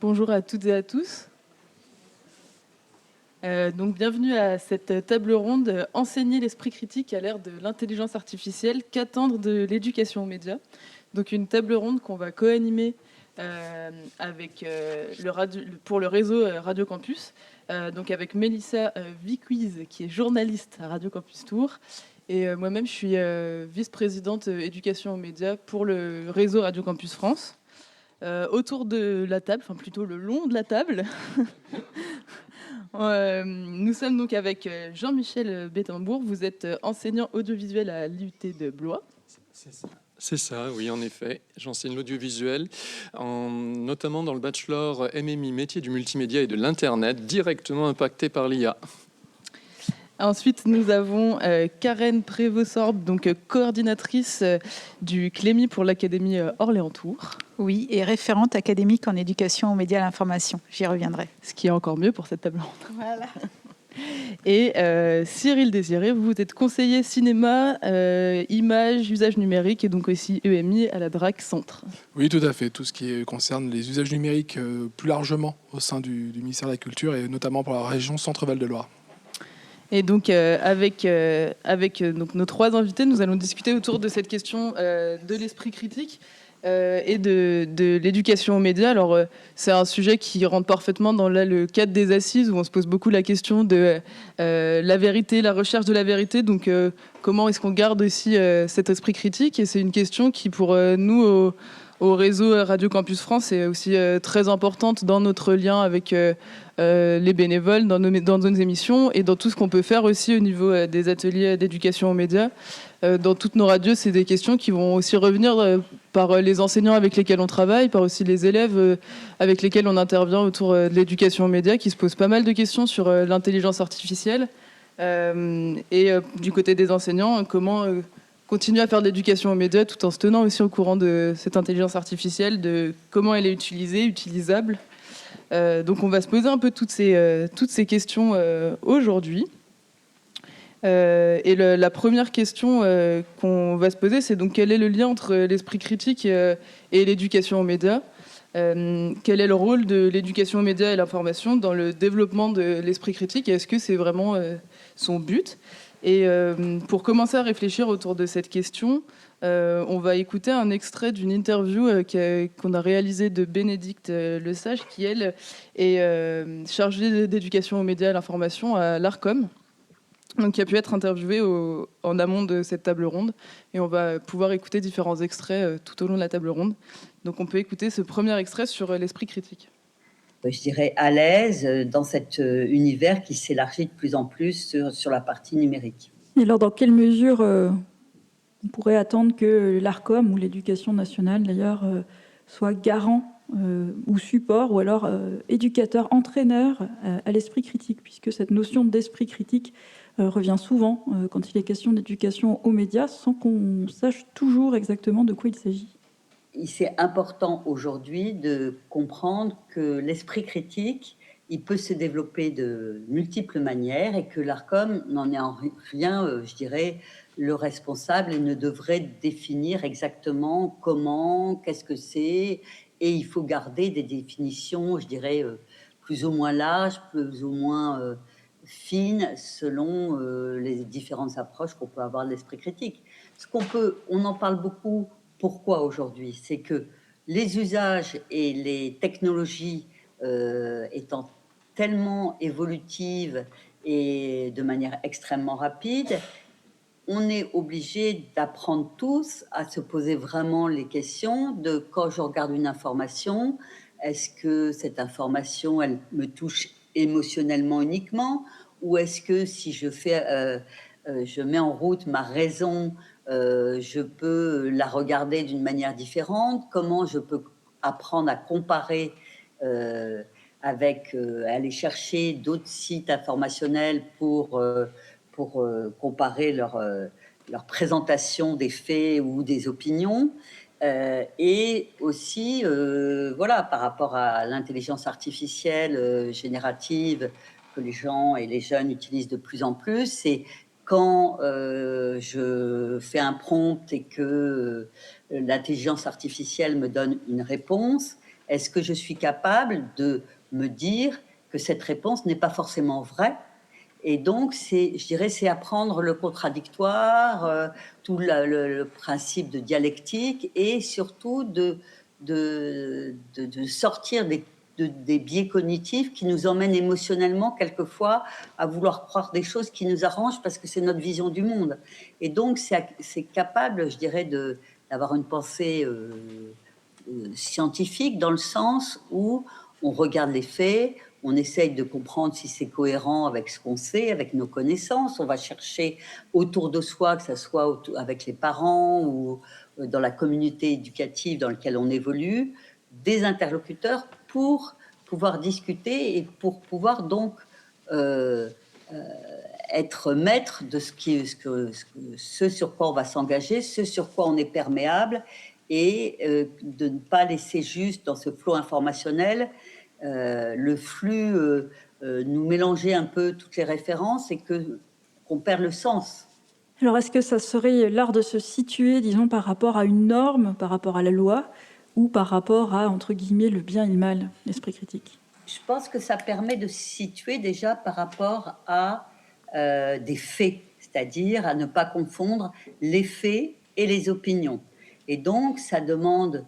Bonjour à toutes et à tous. Donc bienvenue à cette table ronde Enseigner l'esprit critique à l'ère de l'intelligence artificielle, qu'attendre de l'éducation aux médias. Donc une table ronde qu'on va co-animer avec pour le réseau Radio Campus, donc avec Mélissa Viquiz qui est journaliste à Radio Campus Tours, et moi-même je suis vice-présidente éducation aux médias pour le réseau Radio Campus France. Autour de la table, enfin plutôt le long de la table, nous sommes donc avec Jean-Michel Bettembourg. Vous êtes enseignant audiovisuel à l'IUT de Blois. C'est ça, oui, en effet. J'enseigne l'audiovisuel, notamment dans le bachelor MMI, métier du multimédia et de l'Internet, directement impacté par l'IA. Ensuite, nous avons Karen Prévost-Sorbe, donc coordinatrice du CLEMI pour l'Académie Orléans-Tours. Oui, et référente académique en éducation aux médias et à l'information. J'y reviendrai. Ce qui est encore mieux pour cette table ronde. Voilà. Et Cyril Désiré, vous êtes conseiller cinéma, images, usages numériques et donc aussi EMI à la DRAC Centre. Oui, tout à fait. Tout ce qui concerne les usages numériques plus largement au sein du ministère de la Culture et notamment pour la région Centre-Val de Loire. Et donc, avec donc, nos trois invités, nous allons discuter autour de cette question de l'esprit critique et de l'éducation aux médias. Alors, c'est un sujet qui rentre parfaitement dans le cadre des assises, où on se pose beaucoup la question de la vérité, la recherche de la vérité. Donc, comment est-ce qu'on garde aussi cet esprit critique ? Et c'est une question qui, pour nous, au réseau Radio Campus France, est aussi très importante dans notre lien avec les bénévoles, dans nos émissions et dans tout ce qu'on peut faire aussi au niveau des ateliers d'éducation aux médias. Dans toutes nos radios, c'est des questions qui vont aussi revenir par les enseignants avec lesquels on travaille, par aussi les élèves avec lesquels on intervient autour de l'éducation aux médias, qui se posent pas mal de questions sur l'intelligence artificielle. Et du côté des enseignants, comment continuer à faire de l'éducation aux médias tout en se tenant aussi au courant de cette intelligence artificielle, de comment elle est utilisée, utilisable. Donc on va se poser un peu toutes ces questions aujourd'hui. Et la première question qu'on va se poser, c'est donc quel est le lien entre l'esprit critique et l'éducation aux médias ? Quel est le rôle de l'éducation aux médias et l'information dans le développement de l'esprit critique ? Et est-ce que c'est vraiment son but ? Et pour commencer à réfléchir autour de cette question, on va écouter un extrait d'une interview qu'on a réalisée de Bénédicte Lesage, qui, elle, est chargée d'éducation aux médias et à l'information à l'ARCOM, donc qui a pu être interviewée en amont de cette table ronde. Et on va pouvoir écouter différents extraits tout au long de la table ronde. Donc on peut écouter ce premier extrait sur l'esprit critique. Je dirais à l'aise dans cet univers qui s'élargit de plus en plus sur la partie numérique. Et alors, dans quelle mesure on pourrait attendre que l'ARCOM ou l'éducation nationale, d'ailleurs, soit garant ou support, ou alors éducateur, entraîneur à l'esprit critique, puisque cette notion d'esprit critique revient souvent quand il est question d'éducation aux médias, sans qu'on sache toujours exactement de quoi il s'agit. C'est important aujourd'hui de comprendre que l'esprit critique, il peut se développer de multiples manières et que l'ARCOM n'en est en rien, je dirais, le responsable et ne devrait définir exactement comment, qu'est-ce que c'est. Et il faut garder des définitions, je dirais, plus ou moins larges, plus ou moins fines, selon les différentes approches qu'on peut avoir de l'esprit critique. On en parle beaucoup. Pourquoi aujourd'hui ? C'est que les usages et les technologies étant tellement évolutives et de manière extrêmement rapide, on est obligé d'apprendre tous à se poser vraiment les questions de quand je regarde une information, est-ce que cette information, elle me touche émotionnellement uniquement, ou est-ce que si je mets en route ma raison, je peux la regarder d'une manière différente, comment je peux apprendre à comparer aller chercher d'autres sites informationnels pour comparer leur présentation des faits ou des opinions. Et aussi, voilà, par rapport à l'intelligence artificielle générative que les gens et les jeunes utilisent de plus en plus, c'est quand je fais un prompt et que l'intelligence artificielle me donne une réponse, est-ce que je suis capable de me dire que cette réponse n'est pas forcément vraie? Et donc, je dirais, c'est apprendre le contradictoire, tout le principe de dialectique, et surtout de sortir des biais cognitifs qui nous emmènent émotionnellement quelquefois à vouloir croire des choses qui nous arrangent parce que c'est notre vision du monde. Et donc, c'est capable, je dirais, d'avoir une pensée scientifique, dans le sens où on regarde les faits, on essaye de comprendre si c'est cohérent avec ce qu'on sait, avec nos connaissances. On va chercher autour de soi, que ce soit avec les parents ou dans la communauté éducative dans laquelle on évolue, des interlocuteurs pour pouvoir discuter et pour pouvoir donc être maître de ce sur quoi on va s'engager, ce sur quoi on est perméable, et de ne pas laisser juste dans ce flot informationnel le flux nous mélanger un peu toutes les références et qu'on perd le sens. Alors, est-ce que ça serait l'art de se situer, disons, par rapport à une norme, par rapport à la loi, ou par rapport à, entre guillemets, le bien et le mal, l'esprit critique? Je pense que ça permet de se situer déjà par rapport à des faits, c'est-à-dire à ne pas confondre les faits et les opinions. Et donc, ça demande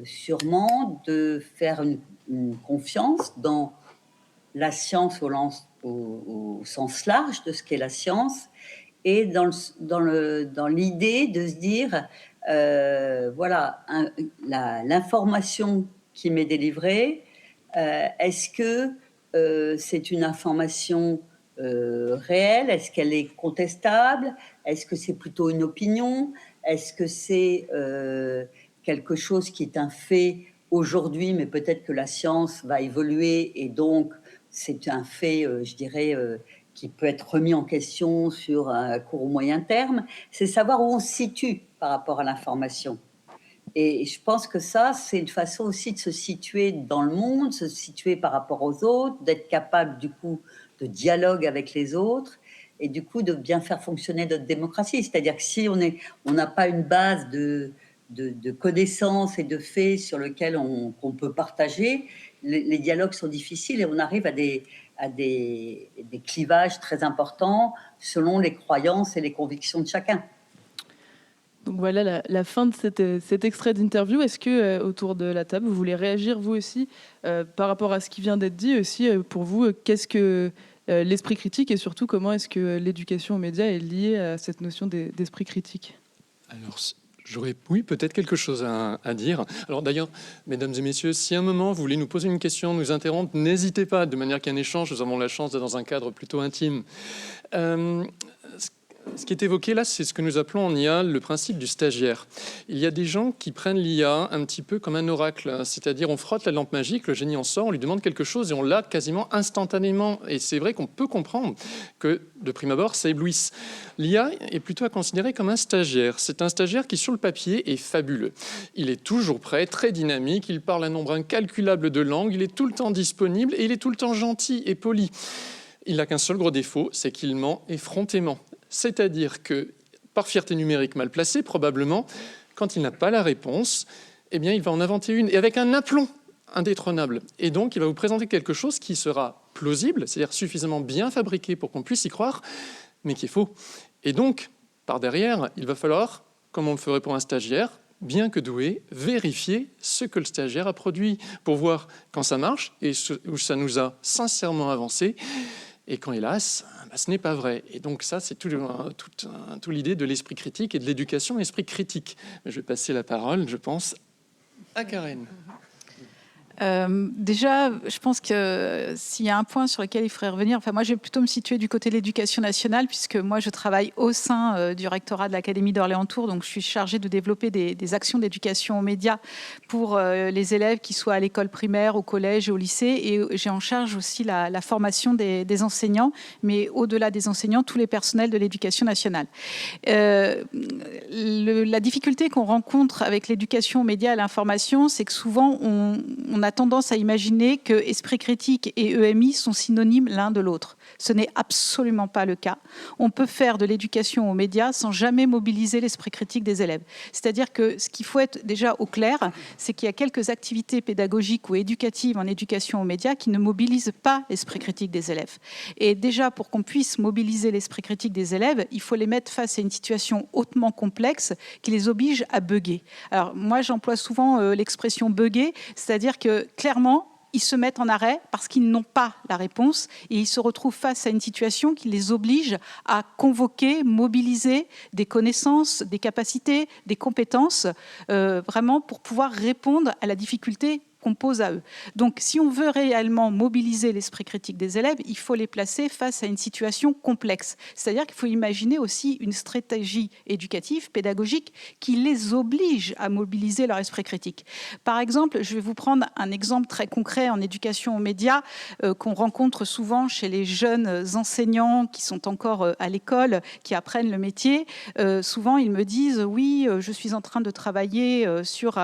sûrement de faire une confiance dans la science au sens large de ce qu'est la science, et dans l'idée de se dire, voilà, l'information qui m'est délivrée, est-ce que c'est une information réelle? Est-ce qu'elle est contestable? Est-ce que c'est plutôt une opinion? Est-ce que c'est quelque chose qui est un fait aujourd'hui, mais peut-être que la science va évoluer, et donc c'est un fait, je dirais, qui peut être remis en question sur un court ou moyen terme? C'est savoir où on se situe par rapport à l'information. Et je pense que ça, c'est une façon aussi de se situer dans le monde, se situer par rapport aux autres, d'être capable du coup de dialogue avec les autres, et du coup de bien faire fonctionner notre démocratie. C'est-à-dire que si on n'a pas une base de connaissances et de faits sur lesquels qu'on peut partager, les dialogues sont difficiles, et on arrive à des clivages très importants selon les croyances et les convictions de chacun. Donc voilà la fin de cet extrait d'interview. Est-ce que autour de la table, vous voulez réagir vous aussi par rapport à ce qui vient d'être dit aussi? Pour vous, qu'est-ce que l'esprit critique, et surtout comment est-ce que l'éducation aux médias est liée à cette notion d'esprit critique? Alors, j'aurais, oui, peut-être quelque chose à dire. Alors d'ailleurs, mesdames et messieurs, si à un moment vous voulez nous poser une question, nous interrompre, n'hésitez pas, de manière qu'un échange, nous avons la chance d'être dans un cadre plutôt intime. Ce qui est évoqué là, c'est ce que nous appelons en IA le principe du stagiaire. Il y a des gens qui prennent l'IA un petit peu comme un oracle, c'est-à-dire on frotte la lampe magique, le génie en sort, on lui demande quelque chose et on l'a quasiment instantanément. Et c'est vrai qu'on peut comprendre que, de prime abord, ça éblouisse. L'IA est plutôt à considérer comme un stagiaire. C'est un stagiaire qui, sur le papier, est fabuleux. Il est toujours prêt, très dynamique, il parle un nombre incalculable de langues, il est tout le temps disponible et il est tout le temps gentil et poli. Il n'a qu'un seul gros défaut, c'est qu'il ment effrontément. C'est-à-dire que, par fierté numérique mal placée, probablement, quand il n'a pas la réponse, eh bien, il va en inventer une, et avec un aplomb indétrônable. Et donc, il va vous présenter quelque chose qui sera plausible, c'est-à-dire suffisamment bien fabriqué pour qu'on puisse y croire, mais qui est faux. Et donc, par derrière, il va falloir, comme on le ferait pour un stagiaire, bien que doué, vérifier ce que le stagiaire a produit pour voir quand ça marche et où ça nous a sincèrement avancé, et quand, hélas, ce n'est pas vrai. Et donc ça, c'est tout l'idée de l'esprit critique et de l'éducation à l'esprit critique. Je vais passer la parole, je pense, à Karen. Déjà, je pense que s'il y a un point sur lequel il faudrait revenir, enfin moi je vais plutôt me situer du côté de l'éducation nationale, puisque moi je travaille au sein du rectorat de l'Académie d'Orléans-Tours, donc je suis chargée de développer des actions d'éducation aux médias pour les élèves qui soient à l'école primaire, au collège et au lycée, et j'ai en charge aussi la formation des enseignants, mais au-delà des enseignants, tous les personnels de l'éducation nationale. La difficulté qu'on rencontre avec l'éducation aux médias et à l'information, c'est que souvent on a a tendance à imaginer que esprit critique et EMI sont synonymes l'un de l'autre. Ce n'est absolument pas le cas. On peut faire de l'éducation aux médias sans jamais mobiliser l'esprit critique des élèves. C'est-à-dire que ce qu'il faut être déjà au clair, c'est qu'il y a quelques activités pédagogiques ou éducatives en éducation aux médias qui ne mobilisent pas l'esprit critique des élèves. Et déjà, pour qu'on puisse mobiliser l'esprit critique des élèves, il faut les mettre face à une situation hautement complexe qui les oblige à bugger. Alors moi, j'emploie souvent l'expression bugger, c'est-à-dire que clairement, ils se mettent en arrêt parce qu'ils n'ont pas la réponse et ils se retrouvent face à une situation qui les oblige à convoquer, mobiliser des connaissances, des capacités, des compétences, vraiment pour pouvoir répondre à la difficulté qu'on pose à eux. Donc, si on veut réellement mobiliser l'esprit critique des élèves, il faut les placer face à une situation complexe. C'est-à-dire qu'il faut imaginer aussi une stratégie éducative, pédagogique, qui les oblige à mobiliser leur esprit critique. Par exemple, je vais vous prendre un exemple très concret en éducation aux médias qu'on rencontre souvent chez les jeunes enseignants qui sont encore à l'école, qui apprennent le métier. Souvent, ils me disent « Oui, je suis en train de travailler sur,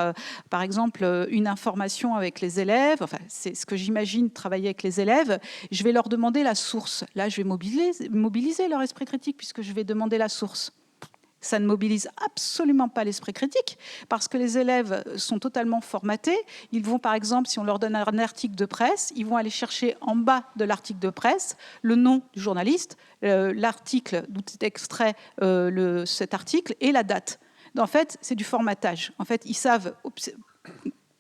par exemple, une information avec les élèves, enfin, c'est ce que j'imagine travailler avec les élèves, je vais leur demander la source. Là, je vais mobiliser leur esprit critique puisque je vais demander la source. Ça ne mobilise absolument pas l'esprit critique parce que les élèves sont totalement formatés. Ils vont, par exemple, si on leur donne un article de presse, ils vont aller chercher en bas de l'article de presse le nom du journaliste, l'article d'où est extrait cet article et la date. En fait, c'est du formatage. En fait, ils savent...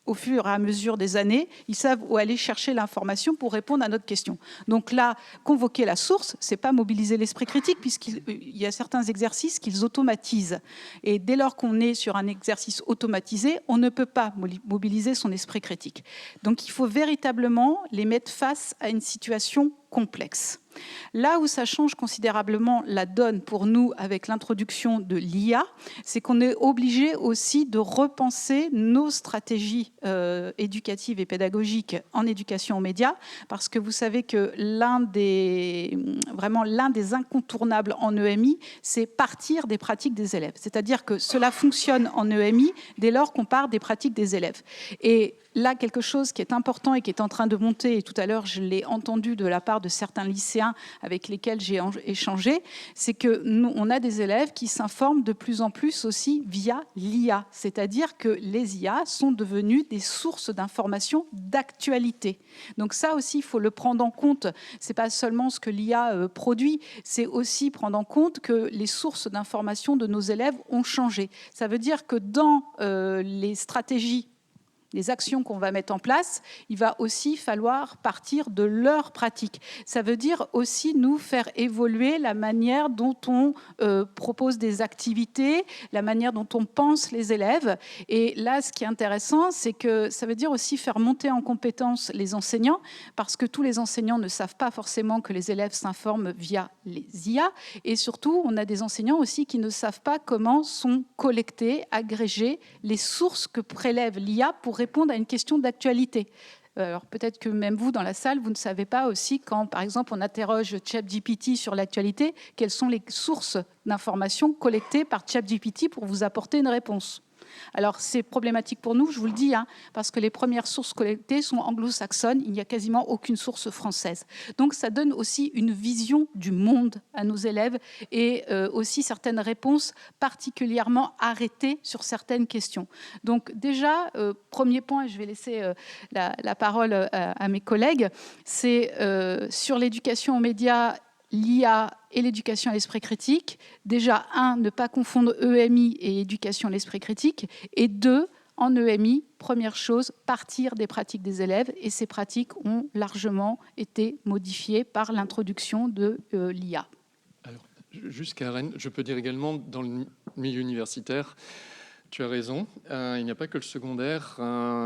au fur et à mesure des années, ils savent où aller chercher l'information pour répondre à notre question. Donc là, convoquer la source, c'est pas mobiliser l'esprit critique, puisqu'il y a certains exercices qu'ils automatisent. Et dès lors qu'on est sur un exercice automatisé, on ne peut pas mobiliser son esprit critique. Donc il faut véritablement les mettre face à une situation complexe. Là où ça change considérablement la donne pour nous avec l'introduction de l'IA, c'est qu'on est obligé aussi de repenser nos stratégies éducatives et pédagogiques en éducation aux médias, parce que vous savez que l'un des incontournables en EMI, c'est partir des pratiques des élèves. C'est-à-dire que cela fonctionne en EMI dès lors qu'on part des pratiques des élèves. Et là, quelque chose qui est important et qui est en train de monter, et tout à l'heure, je l'ai entendu de la part de certains lycéens avec lesquels j'ai échangé, c'est que nous, on a des élèves qui s'informent de plus en plus aussi via l'IA, c'est-à-dire que les IA sont devenues des sources d'informations d'actualité. Donc ça aussi, il faut le prendre en compte. C'est pas seulement ce que l'IA produit, c'est aussi prendre en compte que les sources d'informations de nos élèves ont changé. Ça veut dire que dans les stratégies, les actions qu'on va mettre en place, il va aussi falloir partir de leurs pratiques. Ça veut dire aussi nous faire évoluer la manière dont on propose des activités, la manière dont on pense les élèves. Et là, ce qui est intéressant, c'est que ça veut dire aussi faire monter en compétence les enseignants, parce que tous les enseignants ne savent pas forcément que les élèves s'informent via les IA. Et surtout, on a des enseignants aussi qui ne savent pas comment sont collectées, agrégées les sources que prélève l'IA pour répondre à une question d'actualité. Alors peut-être que même vous, dans la salle, vous ne savez pas aussi quand, par exemple, on interroge ChatGPT sur l'actualité, quelles sont les sources d'informations collectées par ChatGPT pour vous apporter une réponse. Alors c'est problématique pour nous, je vous le dis, parce que les premières sources collectées sont anglo-saxonnes, il n'y a quasiment aucune source française. Donc ça donne aussi une vision du monde à nos élèves et aussi certaines réponses particulièrement arrêtées sur certaines questions. Donc déjà, premier point, et je vais laisser la parole à mes collègues, c'est sur l'éducation aux médias, l'IA et l'éducation à l'esprit critique. Déjà, 1, ne pas confondre EMI et éducation à l'esprit critique. Et 2, en EMI, première chose, partir des pratiques des élèves. Et ces pratiques ont largement été modifiées par l'introduction de l'IA. Alors, jusqu'à Rennes, je peux dire également dans le milieu universitaire, tu as raison, il n'y a pas que le secondaire.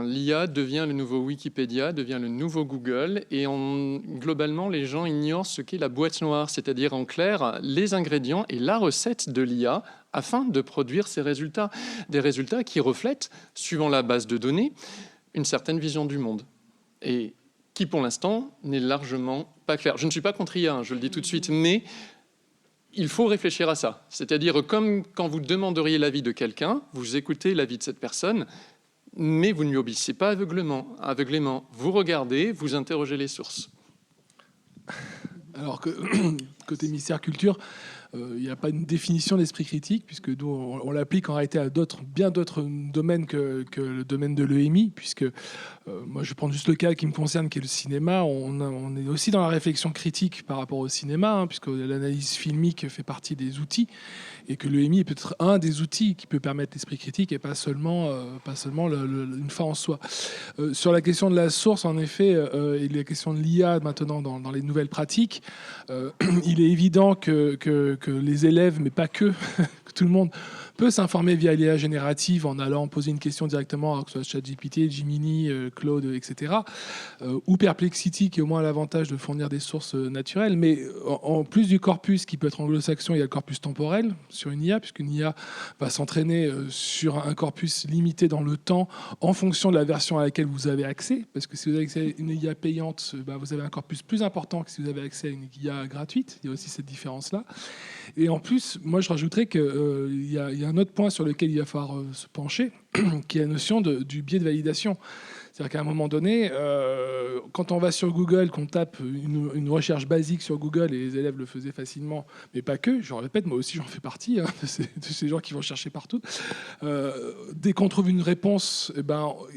L'IA devient le nouveau Wikipédia, devient le nouveau Google, et globalement, les gens ignorent ce qu'est la boîte noire, c'est-à-dire en clair, les ingrédients et la recette de l'IA afin de produire ces résultats. Des résultats qui reflètent, suivant la base de données, une certaine vision du monde. Et qui, pour l'instant, n'est largement pas claire. Je ne suis pas contre IA, je le dis tout de suite, mais il faut réfléchir à ça. C'est-à-dire, comme quand vous demanderiez l'avis de quelqu'un, vous écoutez l'avis de cette personne, mais vous ne lui obéissez pas aveuglément. Vous regardez, vous interrogez les sources. Alors que côté ministère Culture, il n'y a pas une définition d'esprit critique, puisque nous, on l'applique en réalité à bien d'autres domaines que le domaine de l'EMI, puisque moi, je prends juste le cas qui me concerne, qui est le cinéma. On est aussi dans la réflexion critique par rapport au cinéma, puisque l'analyse filmique fait partie des outils, et que l'EMI est peut-être un des outils qui peut permettre l'esprit critique, et pas seulement une fin en soi. Sur la question de la source, en effet, et la question de l'IA maintenant dans les nouvelles pratiques, il est évident que les élèves, mais pas que tout le monde peut s'informer via l'IA générative en allant poser une question directement, que ce soit ChatGPT, Gemini, Claude, etc. Ou Perplexity, qui au moins a l'avantage de fournir des sources naturelles. Mais en plus du corpus qui peut être anglo-saxon, il y a le corpus temporel sur une IA, puisqu'une IA va s'entraîner sur un corpus limité dans le temps en fonction de la version à laquelle vous avez accès. Parce que si vous avez accès à une IA payante, vous avez un corpus plus important que si vous avez accès à une IA gratuite. Il y a aussi cette différence-là. Et en plus, moi, je rajouterais qu'il y a un autre point sur lequel il va falloir se pencher, qui est la notion du biais de validation. C'est-à-dire qu'à un moment donné, quand on va sur Google, qu'on tape une recherche basique sur Google, et les élèves le faisaient facilement, mais pas que, je répète, moi aussi j'en fais partie, de ces gens qui vont chercher partout. Dès qu'on trouve une réponse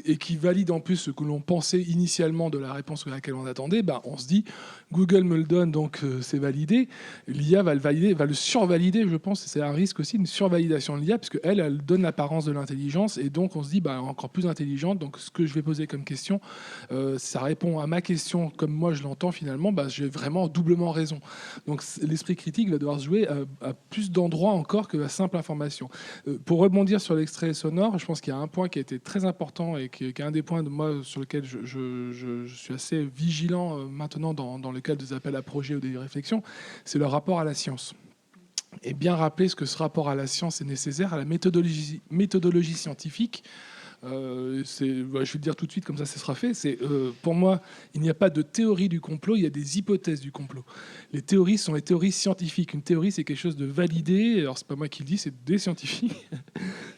et qui valide en plus ce que l'on pensait initialement de la réponse à laquelle on attendait, on se dit, Google me le donne, donc c'est validé. L'IA va le valider, va le survalider, je pense, et c'est un risque aussi, une survalidation de l'IA, parce qu'elle donne l'apparence de l'intelligence, et donc on se dit, encore plus intelligente, donc ce que je vais poser comme question, ça répond à ma question comme moi je l'entends finalement, j'ai vraiment doublement raison. Donc l'esprit critique va devoir se jouer à plus d'endroits encore que la simple information. Pour rebondir sur l'extrait sonore, je pense qu'il y a un point qui a été très important et qui est un des points de moi sur lequel je suis assez vigilant maintenant dans le cadre des appels à projets ou des réflexions, c'est le rapport à la science. Et bien rappeler ce que ce rapport à la science est nécessaire, à la méthodologie scientifique. Je vais le dire tout de suite, comme ça sera fait. Pour moi, il n'y a pas de théorie du complot, il y a des hypothèses du complot. Les théories sont les théories scientifiques. Une théorie, c'est quelque chose de validé. Alors, c'est pas moi qui le dis, c'est des scientifiques.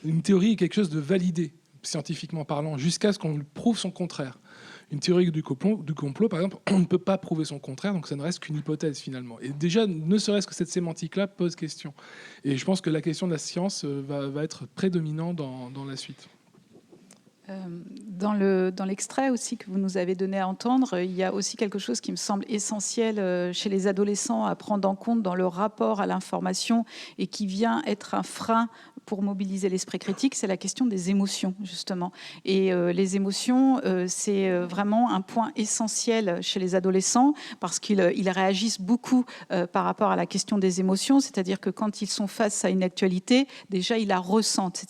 Une théorie est quelque chose de validé, scientifiquement parlant, jusqu'à ce qu'on prouve son contraire. Une théorie du complot, par exemple, on ne peut pas prouver son contraire, donc ça ne reste qu'une hypothèse finalement. Et déjà, ne serait-ce que cette sémantique-là pose question. Et je pense que la question de la science va être prédominante dans la suite. Dans l'extrait aussi que vous nous avez donné à entendre, il y a aussi quelque chose qui me semble essentiel chez les adolescents à prendre en compte dans leur rapport à l'information et qui vient être un frein pour mobiliser l'esprit critique, c'est la question des émotions, justement. Et les émotions, c'est vraiment un point essentiel chez les adolescents parce qu'ils réagissent beaucoup par rapport à la question des émotions, c'est-à-dire que quand ils sont face à une actualité, déjà, ils la ressentent,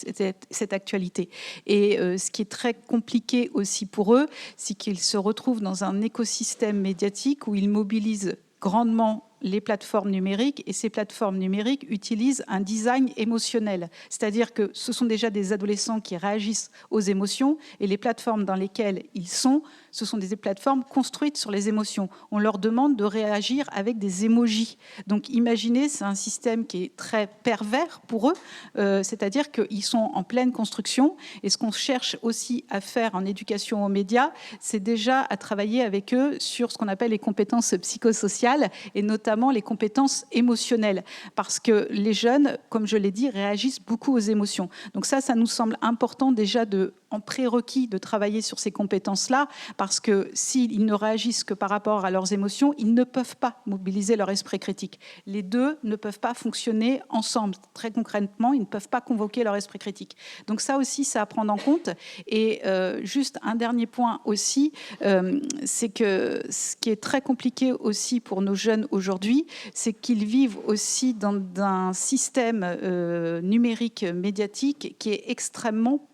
cette actualité. Et ce qui est très compliqué aussi pour eux, c'est qu'ils se retrouvent dans un écosystème médiatique où ils mobilisent grandement les plateformes numériques, et ces plateformes numériques utilisent un design émotionnel. C'est-à-dire que ce sont déjà des adolescents qui réagissent aux émotions, et les plateformes dans lesquelles ils sont, ce sont des plateformes construites sur les émotions. On leur demande de réagir avec des émojis. Donc imaginez, c'est un système qui est très pervers pour eux, c'est-à-dire qu'ils sont en pleine construction, et ce qu'on cherche aussi à faire en éducation aux médias, c'est déjà à travailler avec eux sur ce qu'on appelle les compétences psychosociales, et notamment les compétences émotionnelles, parce que les jeunes, comme je l'ai dit, réagissent beaucoup aux émotions. Donc ça nous semble important déjà en prérequis de travailler sur ces compétences-là, parce que s'ils ne réagissent que par rapport à leurs émotions, ils ne peuvent pas mobiliser leur esprit critique. Les deux ne peuvent pas fonctionner ensemble. Très concrètement, ils ne peuvent pas convoquer leur esprit critique. Donc ça aussi, c'est à prendre en compte. Et juste un dernier point aussi, c'est que ce qui est très compliqué aussi pour nos jeunes aujourd'hui, c'est qu'ils vivent aussi dans un système numérique médiatique qui est extrêmement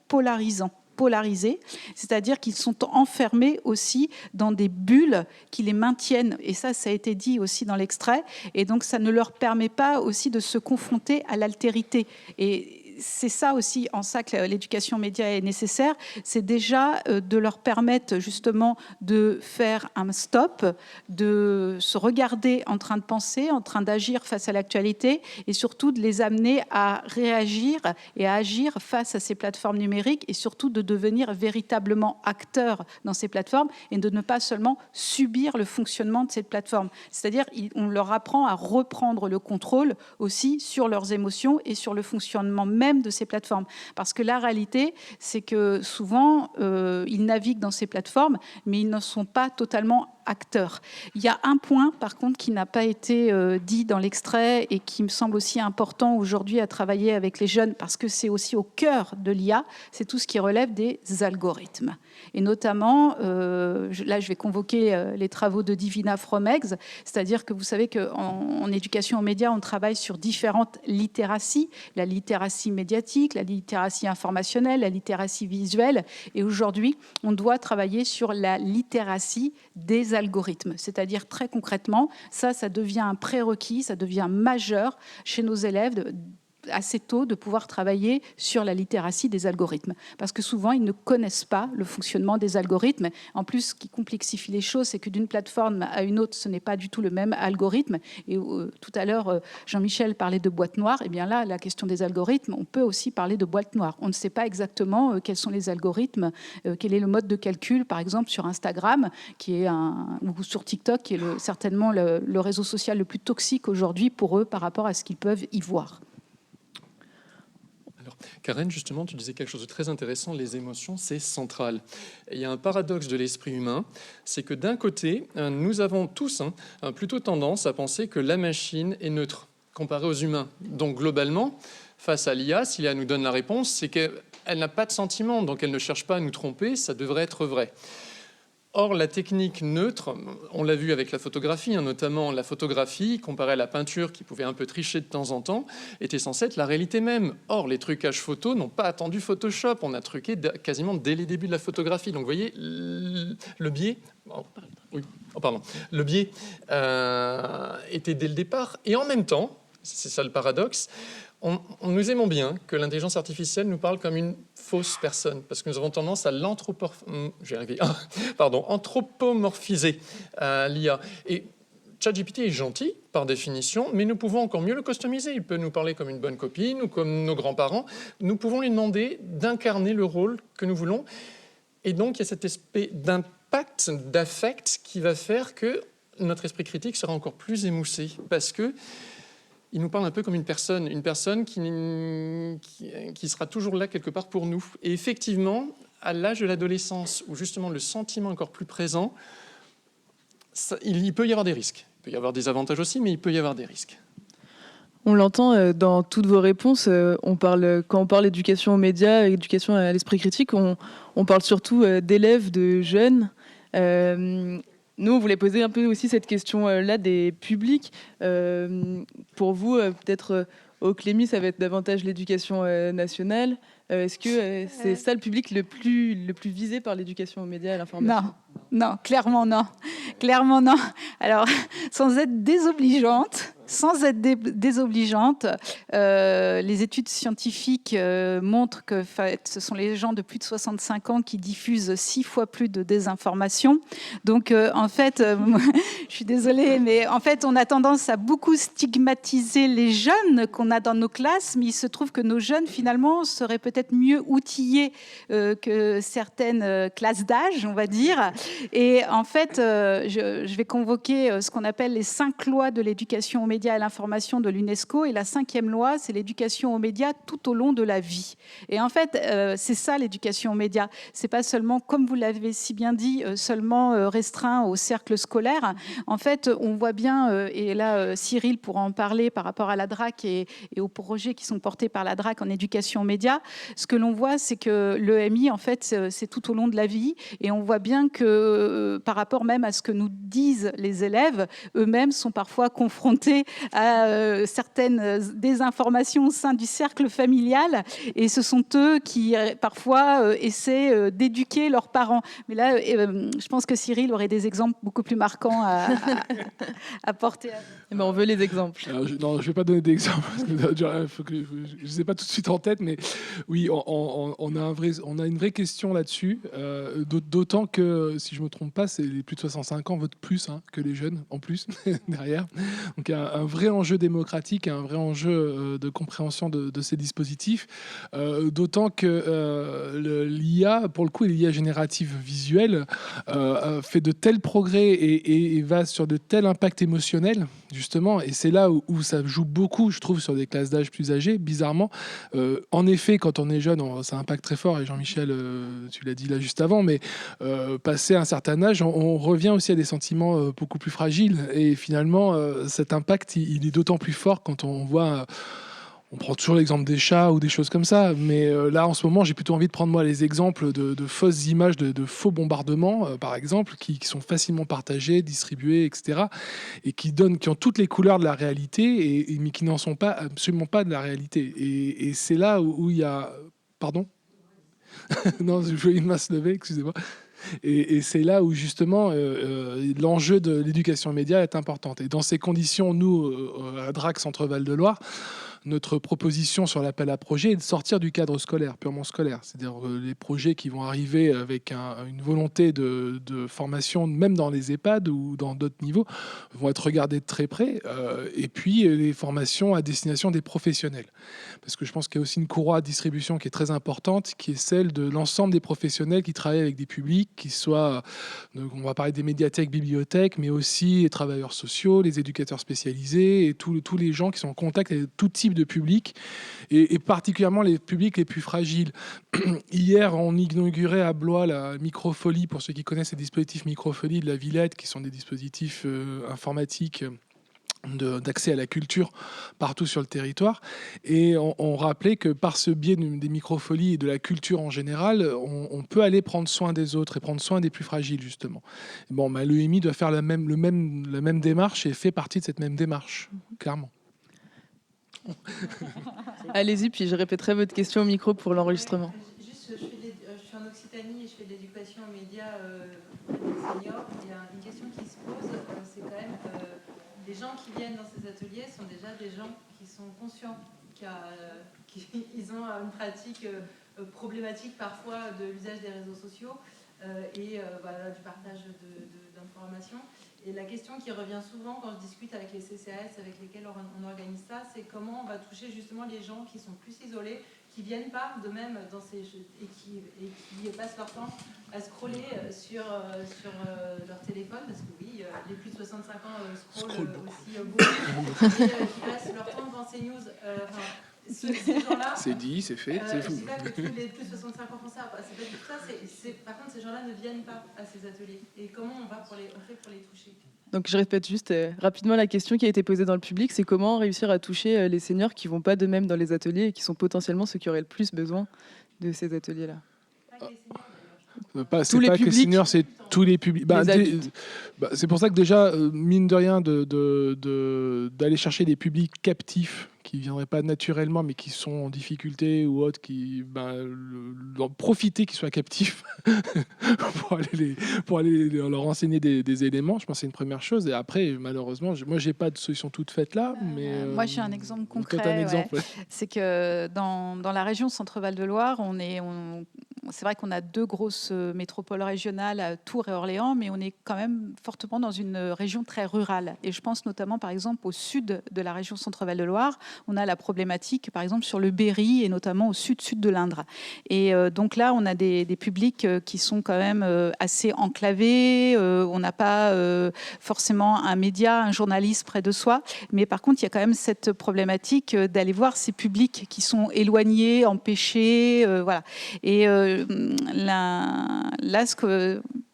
polarisés, c'est-à-dire qu'ils sont enfermés aussi dans des bulles qui les maintiennent, et ça a été dit aussi dans l'extrait, et donc ça ne leur permet pas aussi de se confronter à l'altérité. Et c'est ça aussi, en ça que l'éducation média est nécessaire, c'est déjà de leur permettre justement de faire un stop, de se regarder en train de penser, en train d'agir face à l'actualité, et surtout de les amener à réagir et à agir face à ces plateformes numériques, et surtout de devenir véritablement acteurs dans ces plateformes et de ne pas seulement subir le fonctionnement de ces plateformes. C'est-à-dire on leur apprend à reprendre le contrôle aussi sur leurs émotions et sur le fonctionnement même de ces plateformes. Parce que la réalité, c'est que souvent, ils naviguent dans ces plateformes, mais ils ne sont pas totalement acteurs. Il y a un point, par contre, qui n'a pas été dit dans l'extrait et qui me semble aussi important aujourd'hui à travailler avec les jeunes, parce que c'est aussi au cœur de l'IA, c'est tout ce qui relève des algorithmes. Et notamment, là, je vais convoquer les travaux de Divina Fromeggs, c'est-à-dire que vous savez qu'en éducation aux médias, on travaille sur différentes littératies, la littératie médiatique, la littératie informationnelle, la littératie visuelle, et aujourd'hui, on doit travailler sur la littératie des algorithmes, c'est-à-dire très concrètement, ça devient un prérequis, ça devient majeur chez nos élèves assez tôt de pouvoir travailler sur la littératie des algorithmes. Parce que souvent, ils ne connaissent pas le fonctionnement des algorithmes. En plus, ce qui complexifie les choses, c'est que d'une plateforme à une autre, ce n'est pas du tout le même algorithme. Et tout à l'heure, Jean-Michel parlait de boîte noire. Et bien là, la question des algorithmes, on peut aussi parler de boîte noire. On ne sait pas exactement quels sont les algorithmes, quel est le mode de calcul, par exemple, sur Instagram, ou sur TikTok, qui est certainement le réseau social le plus toxique aujourd'hui pour eux par rapport à ce qu'ils peuvent y voir. Karen, justement, tu disais quelque chose de très intéressant, les émotions, c'est central. Et il y a un paradoxe de l'esprit humain, c'est que d'un côté, nous avons tous plutôt tendance à penser que la machine est neutre, comparée aux humains. Donc globalement, face à l'IA, si l'IA nous donne la réponse, c'est qu'elle n'a pas de sentiment, donc elle ne cherche pas à nous tromper, ça devrait être vrai. Or, la technique neutre, on l'a vu avec la photographie, notamment la photographie, comparée à la peinture qui pouvait un peu tricher de temps en temps, était censée être la réalité même. Or, les trucages photos n'ont pas attendu Photoshop, on a truqué quasiment dès les débuts de la photographie. Donc, vous voyez, le biais... Le biais était dès le départ. Et en même temps, c'est ça le paradoxe, nous aimons bien que l'intelligence artificielle nous parle comme une fausse personne, parce que nous avons tendance à anthropomorphiser l'IA. Et ChatGPT est gentil, par définition, mais nous pouvons encore mieux le customiser. Il peut nous parler comme une bonne copine ou comme nos grands-parents. Nous pouvons lui demander d'incarner le rôle que nous voulons. Et donc, il y a cet aspect d'impact, d'affect, qui va faire que notre esprit critique sera encore plus émoussé, parce que il nous parle un peu comme une personne qui sera toujours là quelque part pour nous. Et effectivement, à l'âge de l'adolescence, où justement le sentiment est encore plus présent, il peut y avoir des risques. Il peut y avoir des avantages aussi, mais il peut y avoir des risques. On l'entend dans toutes vos réponses. Quand on parle d'éducation aux médias, éducation à l'esprit critique, on parle surtout d'élèves, de jeunes. Nous, on voulait poser un peu aussi cette question-là des publics. Pour vous, peut-être au Clémy, ça va être davantage l'éducation nationale. Est-ce que c'est ça le public le plus visé par l'éducation aux médias et à l'information ? Non, clairement non. Clairement non. Alors, sans être désobligeante, les études scientifiques montrent que ce sont les gens de plus de 65 ans qui diffusent 6 fois plus de désinformation. Donc, en fait, je suis désolée, mais en fait, on a tendance à beaucoup stigmatiser les jeunes qu'on a dans nos classes, mais il se trouve que nos jeunes, finalement, seraient peut-être mieux outillés que certaines classes d'âge, on va dire. Et en fait, je vais convoquer ce qu'on appelle les 5 lois de l'éducation aux médias et à l'information de l'UNESCO. Et la 5e loi, c'est l'éducation aux médias tout au long de la vie. Et en fait, c'est ça l'éducation aux médias. C'est pas seulement, comme vous l'avez si bien dit, seulement restreint au cercle scolaire. En fait, on voit bien, et là, Cyril pourra en parler par rapport à la DRAC et aux projets qui sont portés par la DRAC en éducation aux médias. Ce que l'on voit, c'est que l'EMI, en fait, c'est tout au long de la vie. Et on voit bien que par rapport même à ce que nous disent les élèves, eux-mêmes sont parfois confrontés à certaines désinformations au sein du cercle familial, et ce sont eux qui parfois essaient d'éduquer leurs parents. Mais là, je pense que Cyril aurait des exemples beaucoup plus marquants à porter. Eh ben, on veut les exemples. Alors, je ne vais pas donner d'exemples, je ne sais pas tout de suite en tête, mais oui, on a une vraie question là-dessus, d'autant que, si je ne me trompe pas, c'est les plus de 65 ans votent plus que les jeunes, en plus, derrière. Donc il y a un vrai enjeu démocratique, un vrai enjeu de compréhension de ces dispositifs, d'autant que l'IA, pour le coup, l'IA générative visuelle, fait de tels progrès et va sur de tels impacts émotionnels, justement, et c'est là où ça joue beaucoup, je trouve, sur des classes d'âge plus âgées, bizarrement. En effet, quand on est jeune, ça impacte très fort, et Jean-Michel, tu l'as dit là juste avant, mais passé un certain âge, on revient aussi à des sentiments beaucoup plus fragiles, et finalement, cet impact, il est d'autant plus fort quand on voit... On prend toujours l'exemple des chats ou des choses comme ça, mais là, en ce moment, j'ai plutôt envie de prendre, moi, les exemples de fausses images, de faux bombardements, par exemple, qui sont facilement partagés, distribués, etc., et qui ont toutes les couleurs de la réalité, mais qui n'en sont pas absolument pas de la réalité. Et c'est là où il y a... Pardon ? Non, je voyais une main se lever, excusez-moi. Et c'est là où, justement, l'enjeu de l'éducation aux médias est important. Et dans ces conditions, nous, à DRAC Centre-Val de Loire, notre proposition sur l'appel à projet est de sortir du cadre scolaire, purement scolaire. C'est-à-dire les projets qui vont arriver avec une volonté de formation, même dans les EHPAD ou dans d'autres niveaux, vont être regardés de très près. Et puis les formations à destination des professionnels. Parce que je pense qu'il y a aussi une courroie de distribution qui est très importante, qui est celle de l'ensemble des professionnels qui travaillent avec des publics, qui soient, on va parler des médiathèques, bibliothèques, mais aussi les travailleurs sociaux, les éducateurs spécialisés et tous les gens qui sont en contact avec tout type de public, et particulièrement les publics les plus fragiles. Hier, on inaugurait à Blois la Microfolie, pour ceux qui connaissent les dispositifs Microfolie de la Villette, qui sont des dispositifs informatiques d'accès à la culture partout sur le territoire, et on rappelait que par ce biais des microfolies et de la culture en général, on peut aller prendre soin des autres et prendre soin des plus fragiles, justement. Bon, l'EMI doit faire la même démarche et fait partie de cette même démarche, clairement. Allez-y, puis je répéterai votre question au micro pour l'enregistrement. Juste, je suis en Occitanie et je fais de l'éducation aux médias des seniors. Il y a une question qui se pose, c'est quand même les gens qui viennent dans ces ateliers sont déjà des gens qui sont conscients qu'ils ont une pratique problématique parfois de l'usage des réseaux sociaux et du partage d'informations. Et la question qui revient souvent quand je discute avec les CCAS avec lesquels on organise ça, c'est comment on va toucher justement les gens qui sont plus isolés, qui viennent pas de même dans ces et qui passent leur temps à scroller sur leur téléphone, parce que oui, les plus de 65 ans scrollent aussi beaucoup, et qui passent leur temps devant ces news. Ces gens-là, c'est dit, c'est fait, c'est fou. Je dis pas que tous les plus de 65 ans font ça, c'est pas du tout ça. Par contre, ces gens-là ne viennent pas à ces ateliers. Et comment on fait pour les toucher ? Donc je répète juste rapidement la question qui a été posée dans le public, c'est comment réussir à toucher les seniors qui vont pas de même dans les ateliers et qui sont potentiellement ceux qui auraient le plus besoin de ces ateliers-là. C'est pas que les seniors, c'est tous les publics. C'est pour ça que déjà, mine de rien, d'aller chercher des publics captifs qui ne viendraient pas naturellement, mais qui sont en difficulté ou autres, qui profiter qu'ils soient captifs pour aller leur enseigner des éléments. Je pense que c'est une première chose. Et après, malheureusement, moi, j'ai pas de solution toute faite là. Mais moi, j'ai un exemple concret. Toi, exemple, ouais. C'est que dans la région Centre-Val de Loire, c'est vrai qu'on a deux grosses métropoles régionales, Tours et Orléans, mais on est quand même fortement dans une région très rurale. Et je pense notamment, par exemple, au sud de la région Centre-Val de Loire. On a la problématique, par exemple, sur le Berry et notamment au sud de l'Indre. Et donc là, on a des publics qui sont quand même assez enclavés. On n'a pas forcément un média, un journaliste près de soi. Mais par contre, il y a quand même cette problématique d'aller voir ces publics qui sont éloignés, empêchés. Voilà. Et là,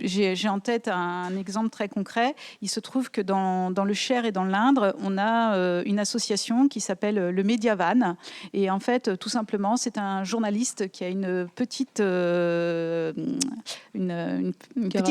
j'ai en tête un exemple très concret. Il se trouve que dans le Cher et dans l'Indre, on a une association qui s'appelle le Mediavan. Et en fait, tout simplement, c'est un journaliste qui a une petite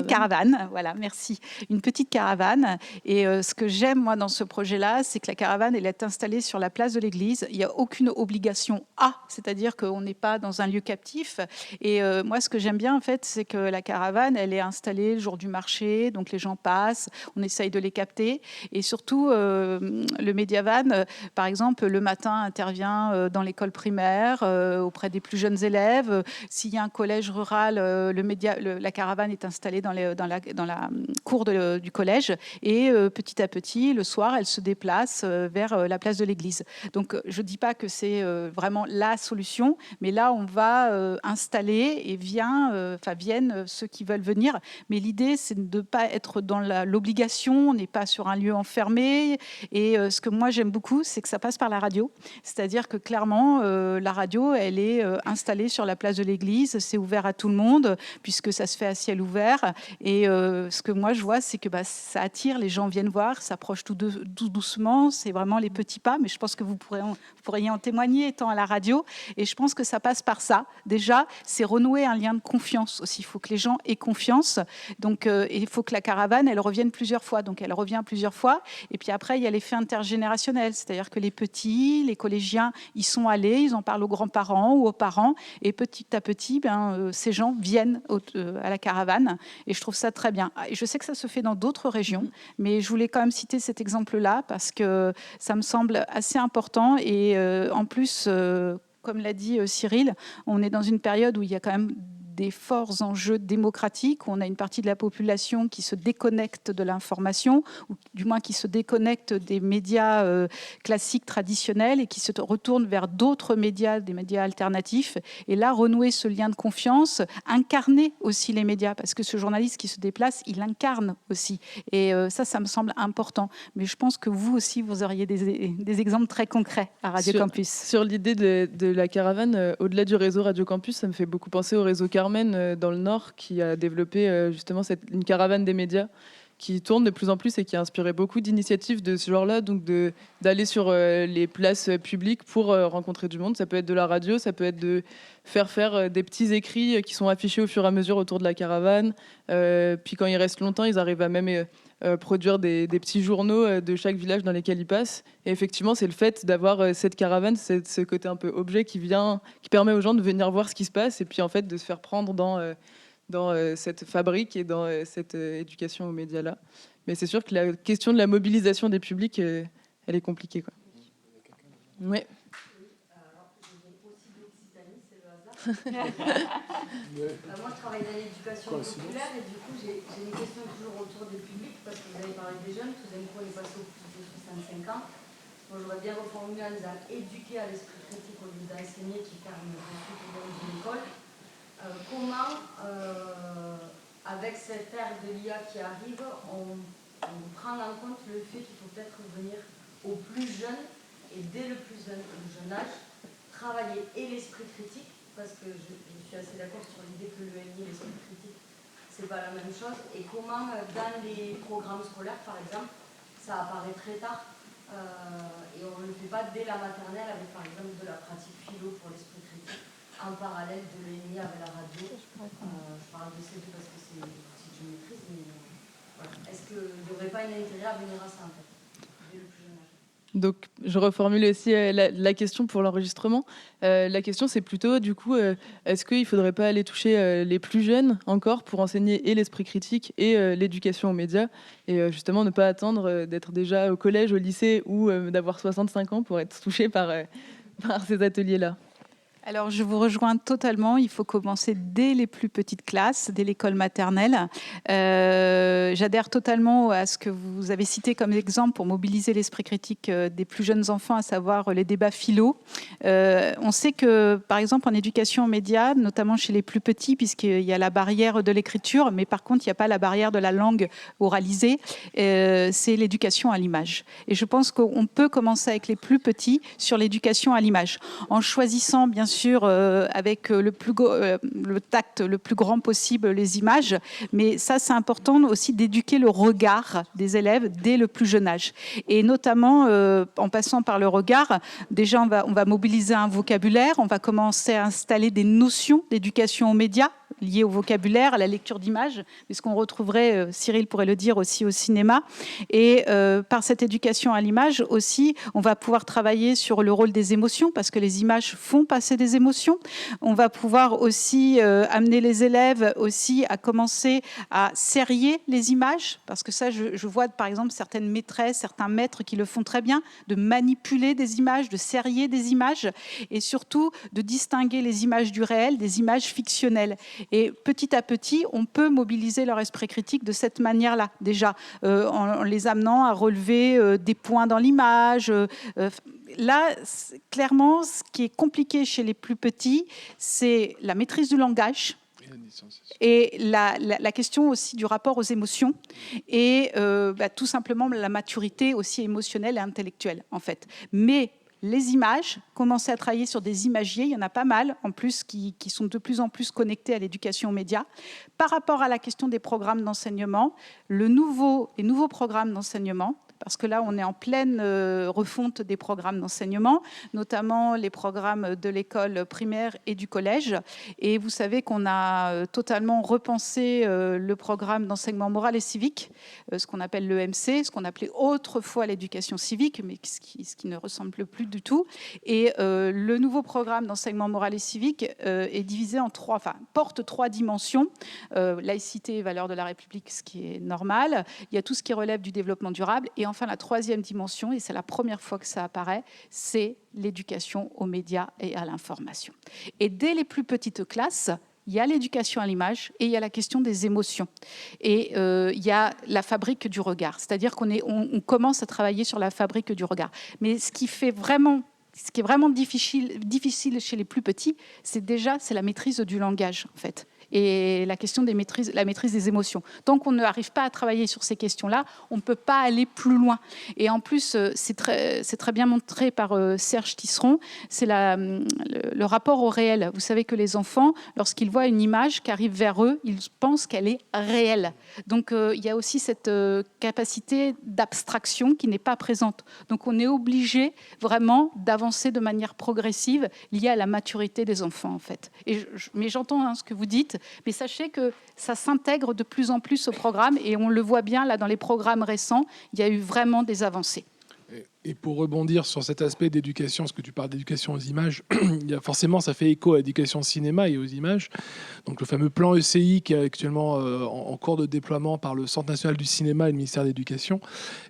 caravane. Voilà, merci. Une petite caravane. Et ce que j'aime, moi, dans ce projet-là, c'est que la caravane, elle est installée sur la place de l'église. Il n'y a aucune obligation c'est-à-dire qu'on n'est pas dans un lieu captif. Et moi, ce que j'aime bien, en fait, c'est que la caravane, elle est installée le jour du marché, donc les gens passent, on essaye de les capter. Et surtout, le Mediavan, par exemple, le matin intervient dans l'école primaire, auprès des plus jeunes élèves. S'il y a un collège rural, la caravane est installée dans la cour du collège. Et petit à petit, le soir, elle se déplace vers la place de l'église. Donc, je ne dis pas que c'est vraiment la solution, mais là, on va installer et viennent ceux qui veulent venir. Mais l'idée, c'est de ne pas être dans l'obligation, on n'est pas sur un lieu enfermé. Et ce que moi, j'aime beaucoup, c'est que ça passe par la radio. C'est-à-dire que clairement, la radio, elle est installée sur la place de l'église, c'est ouvert à tout le monde, puisque ça se fait à ciel ouvert. Et ce que moi, je vois, c'est que ça attire, les gens viennent voir, s'approchent tout doucement, c'est vraiment les petits pas, mais je pense que vous pourriez en témoigner étant à la radio. Et je pense que ça passe par ça. Déjà, c'est renouer un lien de confiance aussi. Il faut que les gens aient confiance. Donc, il faut que la caravane, elle revienne plusieurs fois. Donc, elle revient plusieurs fois. Et puis après, il y a l'effet intergénérationnel. C'est-à-dire que les petits, les collégiens, ils sont allés, ils en parlent aux grands-parents ou aux parents. Et petit à petit, ces gens viennent à la caravane. Et je trouve ça très bien. Et je sais que ça se fait dans d'autres régions. Mais je voulais quand même citer cet exemple-là parce que ça me semble assez important. Et en plus, comme l'a dit Cyril, on est dans une période où il y a quand même des forts enjeux démocratiques, où on a une partie de la population qui se déconnecte de l'information, ou du moins qui se déconnecte des médias classiques traditionnels et qui se retourne vers d'autres médias, des médias alternatifs. Et là, renouer ce lien de confiance, incarner aussi les médias, parce que ce journaliste qui se déplace, il incarne aussi. Et ça me semble important. Mais je pense que vous aussi, vous auriez des exemples très concrets à Radio Campus. Sur l'idée de la caravane, au-delà du réseau Radio Campus, ça me fait beaucoup penser au réseau Carmen dans le Nord, qui a développé justement une caravane des médias qui tourne de plus en plus et qui a inspiré beaucoup d'initiatives de ce genre-là, donc d'aller sur les places publiques pour rencontrer du monde. Ça peut être de la radio, ça peut être de faire des petits écrits qui sont affichés au fur et à mesure autour de la caravane. Puis quand ils restent longtemps, ils arrivent à même produire des petits journaux de chaque village dans lesquels ils passent. Et effectivement, c'est le fait d'avoir cette caravane, ce côté un peu objet qui permet aux gens de venir voir ce qui se passe et puis en fait de se faire prendre dans cette fabrique et dans cette éducation aux médias là. Mais c'est sûr que la question de la mobilisation des publics, elle est compliquée, quoi. Oui. Moi, je travaille dans l'éducation populaire et du coup, j'ai une question toujours autour du public parce que vous avez parlé des jeunes, tout d'un coup, on est passé au plus de 65 ans. Moi, j'aurais bien reformulé en disant éduquer à l'esprit critique au lieu d'enseigner qui ferme ensuite dans une école. Comment, avec cette ère de l'IA qui arrive, on prend en compte le fait qu'il faut peut-être venir aux plus jeunes et dès le plus jeune âge, travailler et l'esprit critique, parce que je suis assez d'accord sur l'idée que l'EMI et l'esprit critique, c'est pas la même chose. Et comment, dans les programmes scolaires, par exemple, ça apparaît très tard et on ne le fait pas dès la maternelle avec, par exemple, de la pratique philo pour l'esprit critique, en parallèle de l'EMI avec la radio. Je parle de ces deux parce que c'est si je maîtrise, mais voilà. Est-ce qu'il n'y aurait pas un intérêt à venir à ça, en fait, dès le plus jeune âge? Donc, je reformule aussi la question pour l'enregistrement. La question, c'est plutôt, du coup, est-ce qu'il ne faudrait pas aller toucher les plus jeunes encore pour enseigner et l'esprit critique et l'éducation aux médias et justement ne pas attendre d'être déjà au collège, au lycée ou d'avoir 65 ans pour être touché par ces ateliers-là? Alors, je vous rejoins totalement. Il faut commencer dès les plus petites classes, dès l'école maternelle. J'adhère totalement à ce que vous avez cité comme exemple pour mobiliser l'esprit critique des plus jeunes enfants, à savoir les débats philo. On sait que, par exemple, en éducation aux médias, notamment chez les plus petits, puisqu'il y a la barrière de l'écriture, mais par contre, il n'y a pas la barrière de la langue oralisée, c'est l'éducation à l'image. Et je pense qu'on peut commencer avec les plus petits sur l'éducation à l'image, en choisissant, bien sûr, sûr avec le tact le plus grand possible les images, mais ça c'est important aussi d'éduquer le regard des élèves dès le plus jeune âge. Et notamment en passant par le regard, déjà on va mobiliser un vocabulaire, on va commencer à installer des notions d'éducation aux médias liées au vocabulaire, à la lecture d'images, puisqu'on retrouverait, Cyril pourrait le dire aussi au cinéma. Et par cette éducation à l'image aussi, on va pouvoir travailler sur le rôle des émotions, parce que les images font passer des émotions. On va pouvoir aussi amener les élèves aussi à commencer à serrer les images, parce que ça, je vois par exemple certaines maîtresses, certains maîtres qui le font très bien, de manipuler des images, de serrer des images, et surtout de distinguer les images du réel des images fictionnelles. Et petit à petit, on peut mobiliser leur esprit critique de cette manière-là, déjà, en les amenant à relever des points dans l'image. Là, clairement, ce qui est compliqué chez les plus petits, c'est la maîtrise du langage. Et la question aussi du rapport aux émotions et tout simplement la maturité aussi émotionnelle et intellectuelle, en fait. Mais les images, commencer à travailler sur des imagiers, il y en a pas mal en plus qui sont de plus en plus connectés à l'éducation aux médias. Par rapport à la question des programmes d'enseignement, les nouveaux programmes d'enseignement, parce que là, on est en pleine refonte des programmes d'enseignement, notamment les programmes de l'école primaire et du collège. Et vous savez qu'on a totalement repensé le programme d'enseignement moral et civique, ce qu'on appelle l'EMC, ce qu'on appelait autrefois l'éducation civique, mais ce qui ne ressemble plus du tout. Et le nouveau programme d'enseignement moral et civique est divisé en porte trois dimensions. Laïcité et valeurs de la République, ce qui est normal. Il y a tout ce qui relève du développement durable. Et enfin, la troisième dimension, et c'est la première fois que ça apparaît, c'est l'éducation aux médias et à l'information. Et dès les plus petites classes, il y a l'éducation à l'image et il y a la question des émotions. Et il y a la fabrique du regard. C'est-à-dire qu'on commence à travailler sur la fabrique du regard. Mais ce qui est vraiment difficile chez les plus petits, c'est la maîtrise du langage, en fait. Et la question la maîtrise des émotions. Tant qu'on n'arrive pas à travailler sur ces questions-là, on ne peut pas aller plus loin. Et en plus, c'est très bien montré par Serge Tisseron, c'est le rapport au réel. Vous savez que les enfants, lorsqu'ils voient une image qui arrive vers eux, ils pensent qu'elle est réelle. Donc il y a aussi cette capacité d'abstraction qui n'est pas présente. Donc on est obligé vraiment d'avancer de manière progressive liée à la maturité des enfants, en fait. Mais j'entends ce que vous dites, mais sachez que ça s'intègre de plus en plus au programme et on le voit bien là dans les programmes récents, il y a eu vraiment des avancées. Et pour rebondir sur cet aspect d'éducation, parce que tu parles d'éducation aux images, forcément ça fait écho à l'éducation au cinéma et aux images. Donc le fameux plan ECI qui est actuellement en cours de déploiement par le Centre national du cinéma et le ministère de l'Éducation.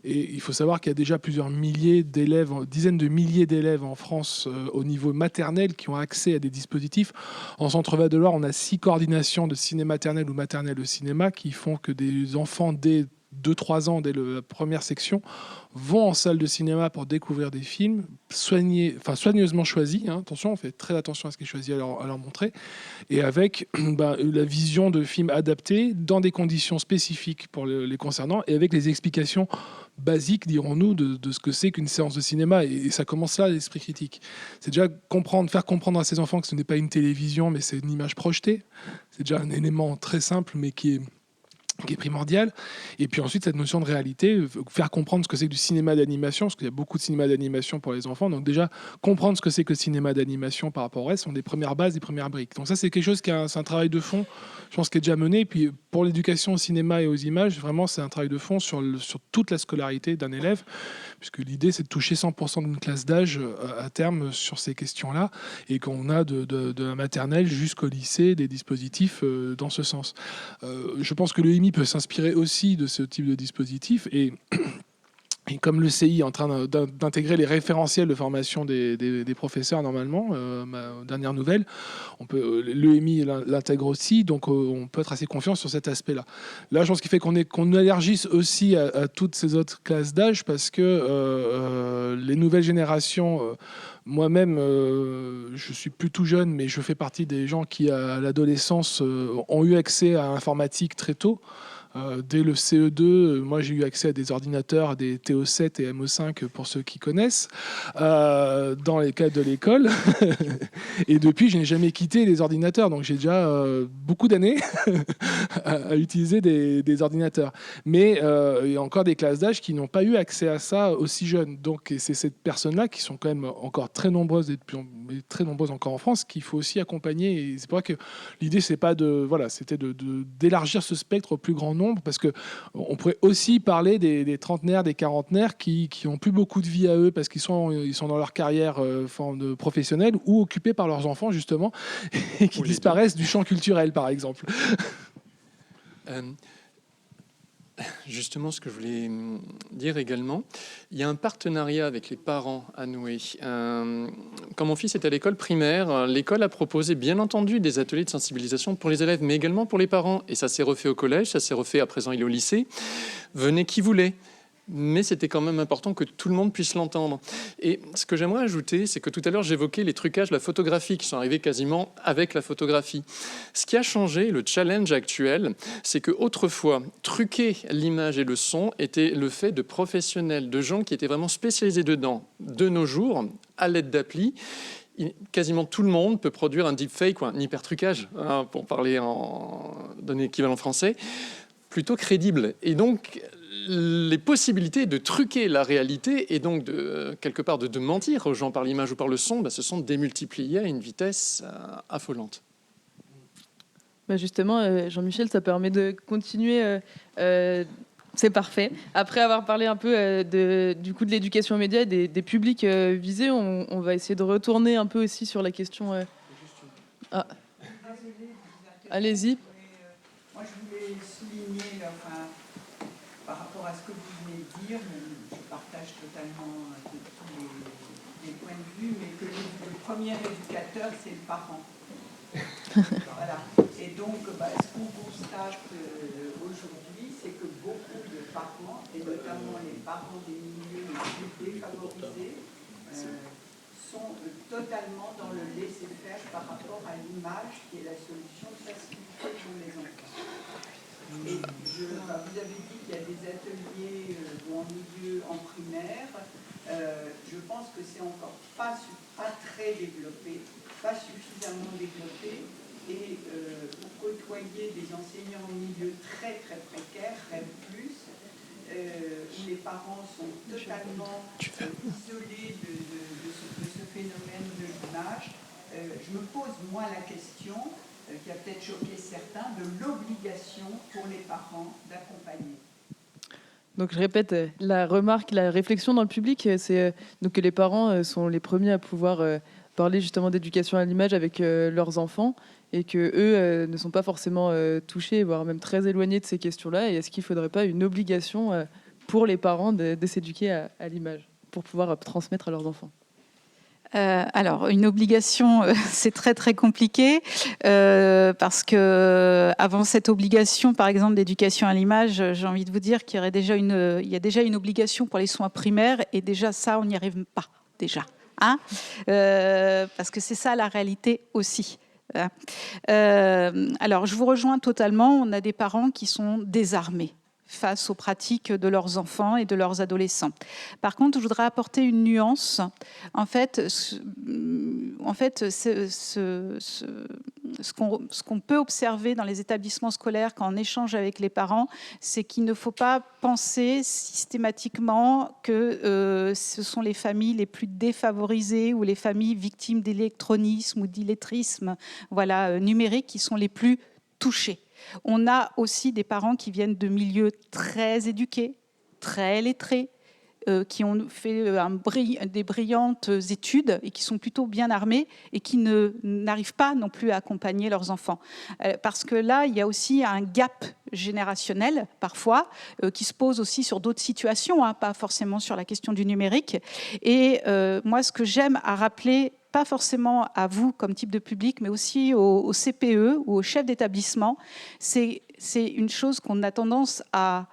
Et il faut savoir qu'il y a déjà plusieurs milliers d'élèves, dizaines de milliers d'élèves en France au niveau maternel qui ont accès à des dispositifs. En Centre-Val de Loire, on a 6 coordinations de cinéma maternelle ou maternelle au cinéma qui font que des enfants dès 2-3 ans, dès la première section, vont en salle de cinéma pour découvrir des films soigneusement choisis. Attention, on fait très attention à ce qui est choisi à leur montrer. Et avec la vision de films adaptés dans des conditions spécifiques pour les concernant et avec les explications basiques, dirons-nous, de ce que c'est qu'une séance de cinéma. Et ça commence là, l'esprit critique. C'est déjà faire comprendre à ces enfants que ce n'est pas une télévision, mais c'est une image projetée. C'est déjà un élément très simple, mais qui est primordial. Et puis ensuite, cette notion de réalité, faire comprendre ce que c'est que du cinéma d'animation, parce qu'il y a beaucoup de cinéma d'animation pour les enfants. Donc déjà, comprendre ce que c'est que le cinéma d'animation par rapport au reste sont des premières bases, des premières briques. Donc ça, c'est quelque chose c'est un travail de fond, je pense, qui est déjà mené. Et puis pour l'éducation au cinéma et aux images, vraiment, c'est un travail de fond sur toute la scolarité d'un élève, puisque l'idée, c'est de toucher 100% d'une classe d'âge à terme sur ces questions-là, et qu'on a de la maternelle jusqu'au lycée des dispositifs dans ce sens. Je pense que le EMI peut s'inspirer aussi de ce type de dispositif et comme le CI est en train d'intégrer les référentiels de formation des professeurs normalement, ma dernière nouvelle, l'EMI l'intègre aussi, donc on peut être assez confiant sur cet aspect-là. Là, je pense qu'il fait qu'on élargisse aussi à toutes ces autres classes d'âge parce que les nouvelles générations... Moi-même, je suis plus tout jeune, mais je fais partie des gens qui, à l'adolescence, ont eu accès à l'informatique très tôt. Dès le CE2, moi j'ai eu accès à des ordinateurs, à des TO7 et MO5 pour ceux qui connaissent, dans les cadres de l'école. Et depuis, je n'ai jamais quitté les ordinateurs, donc j'ai déjà beaucoup d'années à utiliser des ordinateurs. Mais il y a encore des classes d'âge qui n'ont pas eu accès à ça aussi jeunes. Donc c'est ces personnes-là qui sont quand même encore très nombreuses, et très nombreuses encore en France, qu'il faut aussi accompagner. Et c'est pour ça que l'idée, c'est pas c'était d'élargir ce spectre au plus grand nombre, parce que on pourrait aussi parler des trentenaires, des quarantenaires qui ont plus beaucoup de vie à eux parce qu'ils sont dans leur carrière professionnelle ou occupés par leurs enfants justement et qui disparaissent du champ culturel, par exemple. Justement, ce que je voulais dire également, il y a un partenariat avec les parents à nouer. Quand mon fils était à l'école primaire, l'école a proposé bien entendu des ateliers de sensibilisation pour les élèves, mais également pour les parents. Et ça s'est refait au collège, ça s'est refait à présent, il est au lycée. Venez qui voulait. Mais c'était quand même important que tout le monde puisse l'entendre. Et ce que j'aimerais ajouter, c'est que tout à l'heure, j'évoquais les trucages de la photographie qui sont arrivés quasiment avec la photographie. Ce qui a changé, le challenge actuel, c'est qu'autrefois, truquer l'image et le son était le fait de professionnels, de gens qui étaient vraiment spécialisés dedans. De nos jours, à l'aide d'applis, quasiment tout le monde peut produire un deepfake ou un hyper-trucage, pour parler d'un équivalent français, plutôt crédible. Et donc, les possibilités de truquer la réalité et donc quelque part de mentir aux gens par l'image ou par le son, se sont démultipliées à une vitesse affolante. Justement, Jean-Michel, ça permet de continuer. C'est parfait. Après avoir parlé un peu du coup de l'éducation aux médias et des publics visés, on va essayer de retourner un peu aussi sur la question. Allez-y. Moi, je voulais souligner, par rapport à ce que vous venez de dire, je partage totalement tous les points de vue, mais que le premier éducateur, c'est le parent. Voilà. Et donc, ce qu'on constate aujourd'hui, c'est que beaucoup de parents, et notamment les parents des milieux les plus défavorisés, sont totalement dans le laisser-faire par rapport à l'image qui est la solution de facilité pour les enfants. Et vous avez dit qu'il y a des ateliers en primaire. Je pense que c'est encore pas très développé, pas suffisamment développé. Et pour côtoyer des enseignants en milieu très très précaire, REM+, où les parents sont totalement isolés de ce phénomène de l'image, je me pose moi la question, qui a peut-être choqué certains, de l'obligation pour les parents d'accompagner. Donc je répète, la remarque, la réflexion dans le public, c'est donc que les parents sont les premiers à pouvoir parler justement d'éducation à l'image avec leurs enfants et que eux ne sont pas forcément touchés, voire même très éloignés de ces questions-là. Et est-ce qu'il ne faudrait pas une obligation pour les parents de s'éduquer à l'image pour pouvoir transmettre à leurs enfants ? Alors, une obligation, c'est très très compliqué parce que avant cette obligation, par exemple, d'éducation à l'image, j'ai envie de vous dire qu'il y a déjà une obligation pour les soins primaires et déjà ça, on n'y arrive pas déjà, parce que c'est ça la réalité aussi. Alors, je vous rejoins totalement. On a des parents qui sont désarmés face aux pratiques de leurs enfants et de leurs adolescents. Par contre, je voudrais apporter une nuance. En fait, ce qu'on peut observer dans les établissements scolaires quand on échange avec les parents, c'est qu'il ne faut pas penser systématiquement que ce sont les familles les plus défavorisées ou les familles victimes d'électronisme ou d'illettrisme numérique qui sont les plus touchées. On a aussi des parents qui viennent de milieux très éduqués, très lettrés, qui ont fait des brillantes études et qui sont plutôt bien armés et qui n'arrivent pas non plus à accompagner leurs enfants. Parce que là, il y a aussi un gap générationnel, parfois, qui se pose aussi sur d'autres situations, pas forcément sur la question du numérique. Et moi, ce que j'aime à rappeler, pas forcément à vous comme type de public, mais aussi au CPE ou au chef d'établissement, c'est une chose qu'on a tendance à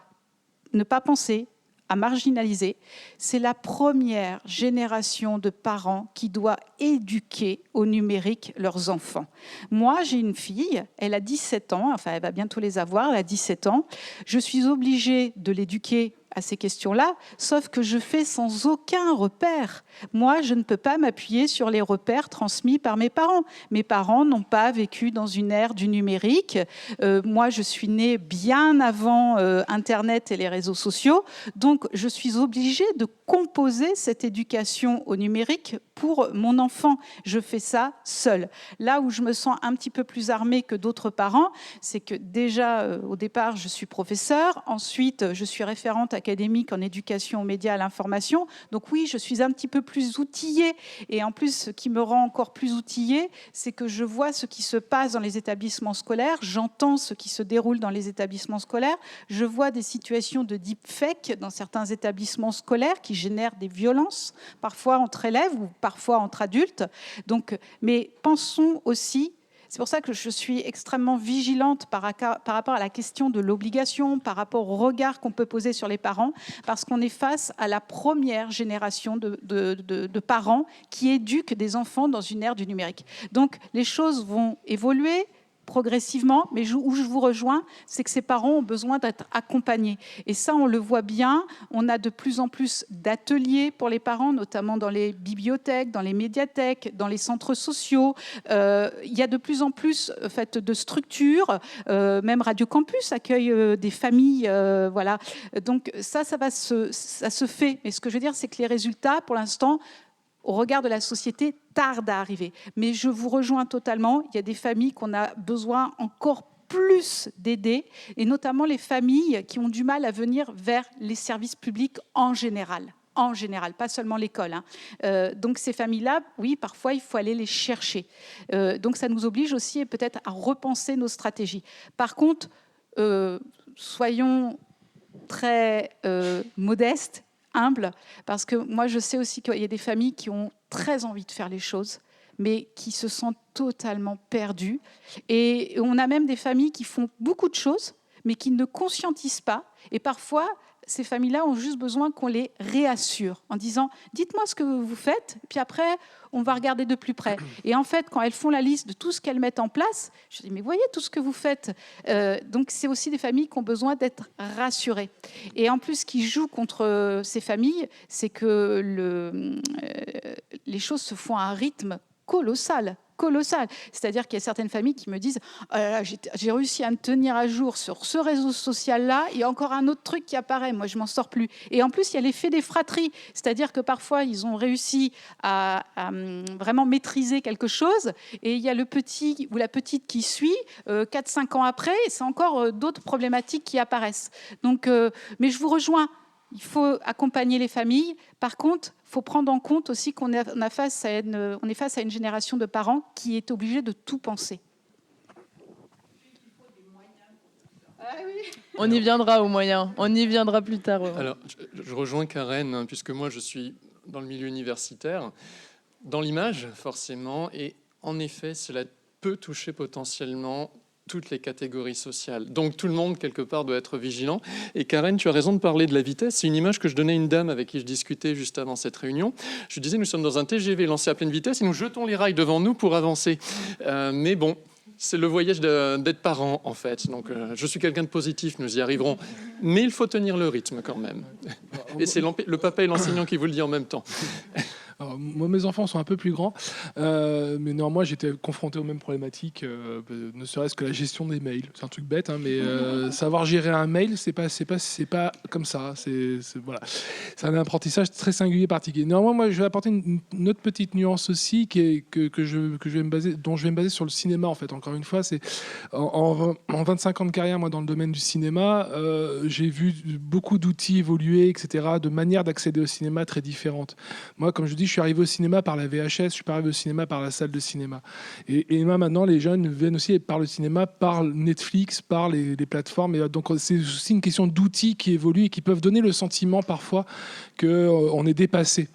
ne pas penser, à marginaliser. C'est la première génération de parents qui doit éduquer au numérique leurs enfants. Moi, j'ai une fille, elle a 17 ans, enfin elle va bientôt les avoir, elle a 17 ans. Je suis obligée de l'éduquer à ces questions-là, sauf que je fais sans aucun repère. Moi, je ne peux pas m'appuyer sur les repères transmis par mes parents. Mes parents n'ont pas vécu dans une ère du numérique. Moi, je suis née bien avant Internet et les réseaux sociaux, donc je suis obligée de composer cette éducation au numérique pour mon enfant. Je fais ça seule. Là où je me sens un petit peu plus armée que d'autres parents, c'est que déjà, au départ, je suis professeure. Ensuite, je suis référente académique en éducation aux médias et à l'information. Donc oui, je suis un petit peu plus outillée. Et en plus, ce qui me rend encore plus outillée, c'est que je vois ce qui se passe dans les établissements scolaires. J'entends ce qui se déroule dans les établissements scolaires. Je vois des situations de deepfake dans certains établissements scolaires qui génèrent des violences, parfois entre élèves ou parfois entre adultes. Donc, mais pensons aussi, c'est pour ça que je suis extrêmement vigilante par rapport à la question de l'obligation, par rapport au regard qu'on peut poser sur les parents, parce qu'on est face à la première génération de parents qui éduquent des enfants dans une ère du numérique. Donc les choses vont évoluer progressivement, mais où je vous rejoins, c'est que ces parents ont besoin d'être accompagnés. Et ça, on le voit bien. On a de plus en plus d'ateliers pour les parents, notamment dans les bibliothèques, dans les médiathèques, dans les centres sociaux. Il y a de plus en plus de structures. Même Radio Campus accueille des familles. Voilà. Donc ça se fait. Mais ce que je veux dire, c'est que les résultats, pour l'instant, au regard de la société, tarde à arriver. Mais je vous rejoins totalement. Il y a des familles qu'on a besoin encore plus d'aider, et notamment les familles qui ont du mal à venir vers les services publics en général, pas seulement l'école. Donc ces familles-là, oui, parfois il faut aller les chercher. Donc ça nous oblige aussi peut-être à repenser nos stratégies. Par contre, soyons très modestes, humble, parce que moi je sais aussi qu'il y a des familles qui ont très envie de faire les choses, mais qui se sentent totalement perdues. Et on a même des familles qui font beaucoup de choses, mais qui ne conscientisent pas. Et parfois, ces familles-là ont juste besoin qu'on les réassure en disant « dites-moi ce que vous faites, puis après, on va regarder de plus près ». Et en fait, quand elles font la liste de tout ce qu'elles mettent en place, je dis « mais voyez tout ce que vous faites ». Donc, c'est aussi des familles qui ont besoin d'être rassurées. Et en plus, ce qui joue contre ces familles, c'est que les choses se font à un rythme colossal. C'est-à-dire qu'il y a certaines familles qui me disent oh là là, j'ai réussi à me tenir à jour sur ce réseau social-là, il y a encore un autre truc qui apparaît, moi je m'en sors plus. Et en plus, il y a l'effet des fratries, c'est-à-dire que parfois ils ont réussi à vraiment maîtriser quelque chose, et il y a le petit ou la petite qui suit 4-5 ans après, et c'est encore d'autres problématiques qui apparaissent. Donc, mais je vous rejoins. Il faut accompagner les familles. Par contre, il faut prendre en compte aussi qu'on est face à une génération de parents qui est obligée de tout penser. On y viendra aux moyens. On y viendra plus tard. Ouais. Alors, je rejoins Karen, puisque moi, je suis dans le milieu universitaire, dans l'image, forcément, et en effet, cela peut toucher potentiellement toutes les catégories sociales. Donc tout le monde, quelque part, doit être vigilant. Et Karen, tu as raison de parler de la vitesse. C'est une image que je donnais à une dame avec qui je discutais juste avant cette réunion. Je disais, nous sommes dans un TGV lancé à pleine vitesse et nous jetons les rails devant nous pour avancer. Mais bon, c'est le voyage d'être parent, en fait. Donc je suis quelqu'un de positif, nous y arriverons. Mais il faut tenir le rythme quand même. Et c'est le papa et l'enseignant qui vous le dit en même temps. Alors, moi, mes enfants sont un peu plus grands, mais néanmoins, j'étais confronté aux mêmes problématiques, ne serait-ce que la gestion des mails. C'est un truc bête, hein, mais savoir gérer un mail, c'est pas comme ça. Voilà. C'est un apprentissage très singulier, particulier. Néanmoins, moi, je vais apporter une autre petite nuance aussi, dont je vais me baser sur le cinéma, en fait. Encore une fois, c'est en 25 ans de carrière, moi, dans le domaine du cinéma, j'ai vu beaucoup d'outils évoluer, etc., de manières d'accéder au cinéma très différentes. Moi, comme je dis, je suis arrivé au cinéma par la VHS, je ne suis pas arrivé au cinéma par la salle de cinéma. Et moi, maintenant, les jeunes viennent aussi par le cinéma, par Netflix, par les plateformes. Et donc, c'est aussi une question d'outils qui évoluent et qui peuvent donner le sentiment parfois qu'on est dépassé.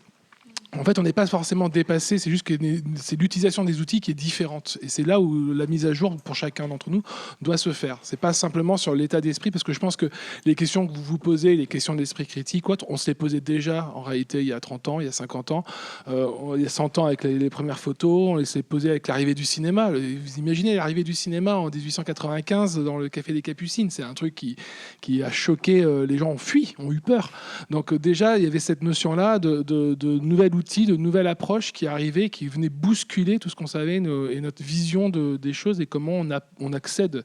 En fait, on n'est pas forcément dépassé, c'est juste que c'est l'utilisation des outils qui est différente. Et c'est là où la mise à jour pour chacun d'entre nous doit se faire. C'est pas simplement sur l'état d'esprit, parce que je pense que les questions que vous vous posez, les questions d'esprit critique, on se les posait déjà en réalité il y a 30 ans, il y a 50 ans, il y a 100 ans avec les premières photos, on les s'est posées avec l'arrivée du cinéma. Vous imaginez l'arrivée du cinéma en 1895 dans le Café des Capucines, c'est un truc qui a choqué, les gens ont fui, ont eu peur. Donc déjà, il y avait cette notion-là de nouvelles outils, de nouvelles approches qui arrivaient, qui venaient bousculer tout ce qu'on savait et notre vision des choses et comment on accède.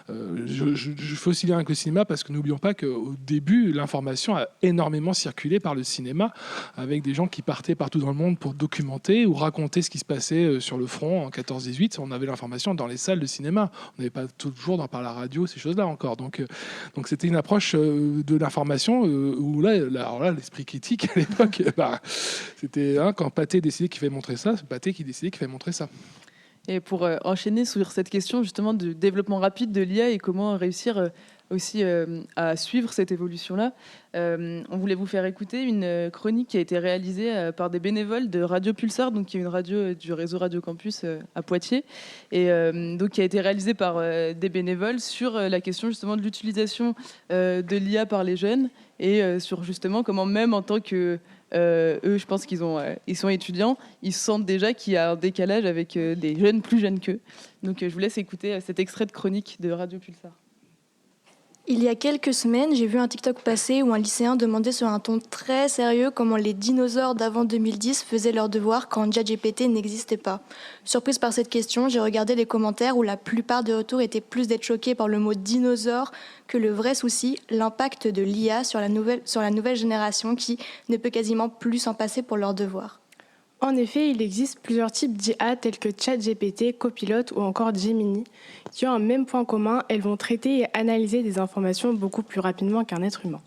Je fais aussi lien avec le cinéma parce que n'oublions pas qu'au début, l'information a énormément circulé par le cinéma avec des gens qui partaient partout dans le monde pour documenter ou raconter ce qui se passait sur le front en 14-18. On avait l'information dans les salles de cinéma. On n'avait pas toujours par la radio, ces choses-là encore. Donc c'était une approche de l'information où là, l'esprit critique à l'époque, c'était quand Pathé décidait qu'il fallait montrer ça, c'est Pathé qui décidait qu'il fallait montrer ça. Et pour enchaîner sur cette question justement de développement rapide de l'IA et comment réussir aussi à suivre cette évolution-là, on voulait vous faire écouter une chronique qui a été réalisée par des bénévoles de Radio Pulsar, donc qui est une radio du réseau Radio Campus à Poitiers, et donc qui a été réalisée par des bénévoles sur la question justement de l'utilisation de l'IA par les jeunes et sur justement comment même en tant que eux, je pense qu'ils sont étudiants, ils sentent déjà qu'il y a un décalage avec des jeunes plus jeunes qu'eux. Donc je vous laisse écouter cet extrait de chronique de Radio Pulsar. Il y a quelques semaines, j'ai vu un TikTok passer où un lycéen demandait sur un ton très sérieux comment les dinosaures d'avant 2010 faisaient leurs devoirs quand ChatGPT n'existait pas. Surprise par cette question, j'ai regardé les commentaires où la plupart des retours étaient plus d'être choqués par le mot dinosaure que le vrai souci, l'impact de l'IA sur la nouvelle génération qui ne peut quasiment plus s'en passer pour leurs devoirs. En effet, il existe plusieurs types d'IA tels que ChatGPT, Copilot ou encore Gemini, qui ont un même point commun, elles vont traiter et analyser des informations beaucoup plus rapidement qu'un être humain.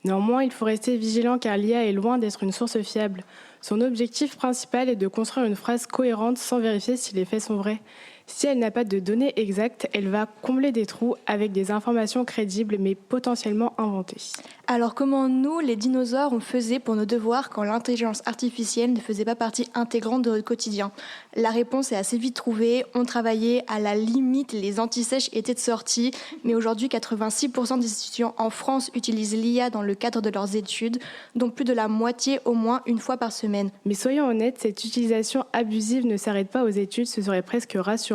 Néanmoins, il faut rester vigilant car l'IA est loin d'être une source fiable. Son objectif principal est de construire une phrase cohérente sans vérifier si les faits sont vrais. Si elle n'a pas de données exactes, elle va combler des trous avec des informations crédibles mais potentiellement inventées. Alors comment nous, les dinosaures, on faisait pour nos devoirs quand l'intelligence artificielle ne faisait pas partie intégrante de notre quotidien? La réponse est assez vite trouvée. On travaillait, à la limite, les anti-sèches étaient de sortie. Mais aujourd'hui, 86% des étudiants en France utilisent l'IA dans le cadre de leurs études, dont plus de la moitié au moins une fois par semaine. Mais soyons honnêtes, cette utilisation abusive ne s'arrête pas aux études, ce serait presque rassurant.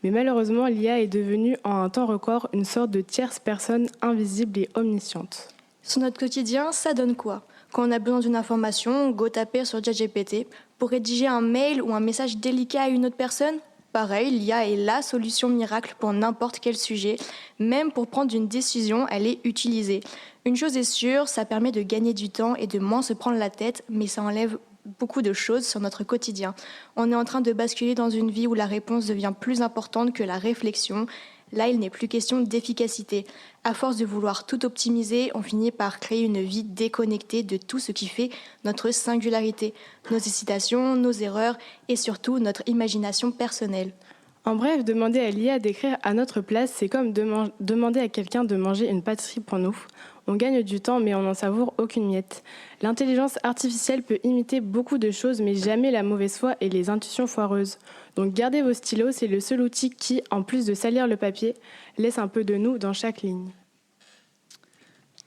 Mais malheureusement, l'IA est devenue en un temps record une sorte de tierce personne invisible et omnisciente. Sur notre quotidien, ça donne quoi? Quand on a besoin d'une information, go taper sur ChatGPT. Pour rédiger un mail ou un message délicat à une autre personne, pareil, l'IA est la solution miracle pour n'importe quel sujet. Même pour prendre une décision, elle est utilisée. Une chose est sûre, ça permet de gagner du temps et de moins se prendre la tête, mais ça enlève beaucoup de choses sur notre quotidien. On est en train de basculer dans une vie où la réponse devient plus importante que la réflexion. Là, il n'est plus question d'efficacité. À force de vouloir tout optimiser, on finit par créer une vie déconnectée de tout ce qui fait notre singularité, nos hésitations, nos erreurs et surtout notre imagination personnelle. En bref, demander à l'IA d'écrire à notre place, c'est comme demander à quelqu'un de manger une pâtisserie pour nous. On gagne du temps, mais on n'en savoure aucune miette. L'intelligence artificielle peut imiter beaucoup de choses, mais jamais la mauvaise foi et les intuitions foireuses. Donc gardez vos stylos, c'est le seul outil qui, en plus de salir le papier, laisse un peu de nous dans chaque ligne.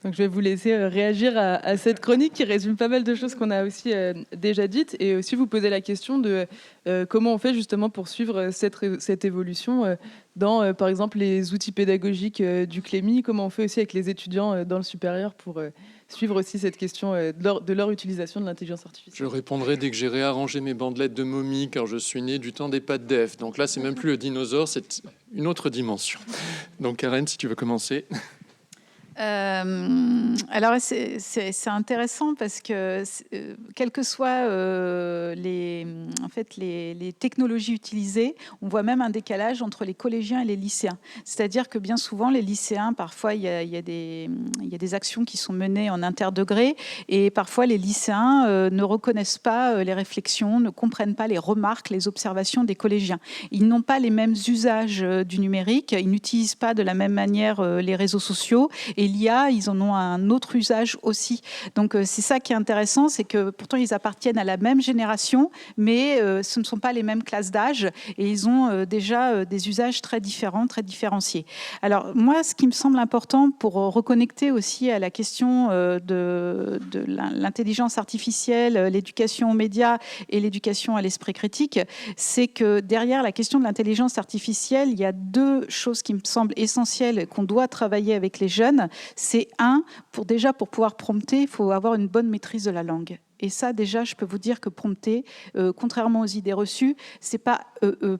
Donc je vais vous laisser réagir à cette chronique qui résume pas mal de choses qu'on a aussi déjà dites et aussi vous poser la question de comment on fait justement pour suivre cette évolution dans, par exemple, les outils pédagogiques du Clémy, comment on fait aussi avec les étudiants dans le supérieur pour suivre aussi cette question de leur utilisation de l'intelligence artificielle. Je répondrai dès que j'ai réarrangé mes bandelettes de momie, car je suis né du temps des pattes d'Ève. Donc là, c'est même plus le dinosaure, c'est une autre dimension. Donc Karen, si tu veux commencer. Alors c'est intéressant parce que quelles que soient les technologies utilisées, on voit même un décalage entre les collégiens et les lycéens. C'est-à-dire que bien souvent les lycéens, parfois il y a des actions qui sont menées en interdegré et parfois les lycéens ne reconnaissent pas les réflexions, ne comprennent pas les remarques, les observations des collégiens. Ils n'ont pas les mêmes usages du numérique, ils n'utilisent pas de la même manière les réseaux sociaux et l'IA, ils en ont un autre usage aussi. Donc c'est ça qui est intéressant, c'est que pourtant ils appartiennent à la même génération, mais ce ne sont pas les mêmes classes d'âge et ils ont déjà des usages très différents, très différenciés. Alors moi, ce qui me semble important pour reconnecter aussi à la question de l'intelligence artificielle, l'éducation aux médias et l'éducation à l'esprit critique, c'est que derrière la question de l'intelligence artificielle, il y a deux choses qui me semblent essentielles qu'on doit travailler avec les jeunes. C'est pour pouvoir prompter, il faut avoir une bonne maîtrise de la langue. Et ça, déjà, je peux vous dire que prompter, contrairement aux idées reçues, c'est pas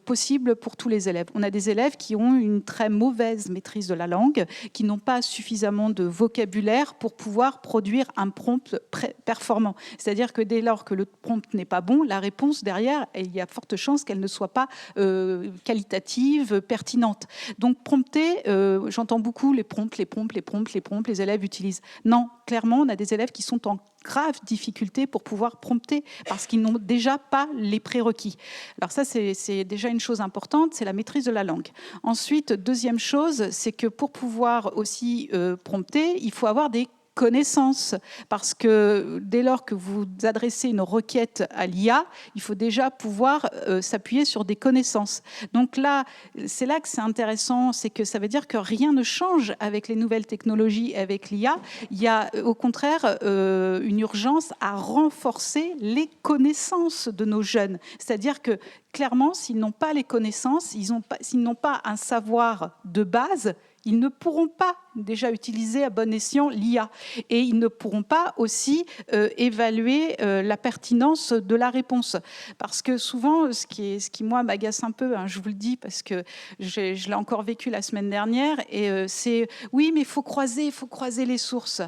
possible pour tous les élèves. On a des élèves qui ont une très mauvaise maîtrise de la langue, qui n'ont pas suffisamment de vocabulaire pour pouvoir produire un prompt performant. C'est-à-dire que dès lors que le prompt n'est pas bon, la réponse derrière, il y a forte chance qu'elle ne soit pas qualitative, pertinente. Donc prompter, j'entends beaucoup les prompts, les élèves utilisent. Non, clairement, on a des élèves qui sont en grave difficulté pour pouvoir prompter parce qu'ils n'ont déjà pas les prérequis. Alors ça, c'est déjà une chose importante, c'est la maîtrise de la langue. Ensuite, deuxième chose, c'est que pour pouvoir aussi prompter, il faut avoir des connaissances, parce que dès lors que vous adressez une requête à l'IA, il faut déjà pouvoir s'appuyer sur des connaissances. Donc là, c'est là que c'est intéressant, c'est que ça veut dire que rien ne change avec les nouvelles technologies, avec l'IA. Il y a au contraire une urgence à renforcer les connaissances de nos jeunes. C'est-à-dire que clairement, s'ils n'ont pas les connaissances, s'ils n'ont pas un savoir de base, ils ne pourront pas déjà utiliser à bon escient l'IA et ils ne pourront pas aussi évaluer la pertinence de la réponse. Parce que souvent, ce qui moi m'agace un peu, je vous le dis parce que je l'ai encore vécu la semaine dernière, et c'est oui, mais il faut croiser les sources.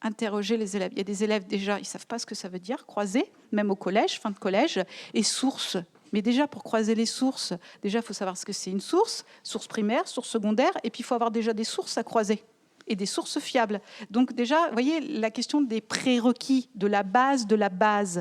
Interroger les élèves. Il y a des élèves déjà, ils ne savent pas ce que ça veut dire, croiser, même au collège, fin de collège, et source. Mais déjà, pour croiser les sources, déjà, il faut savoir ce que c'est une source primaire, source secondaire, et puis il faut avoir déjà des sources à croiser et des sources fiables. Donc déjà, vous voyez, la question des prérequis, de la base,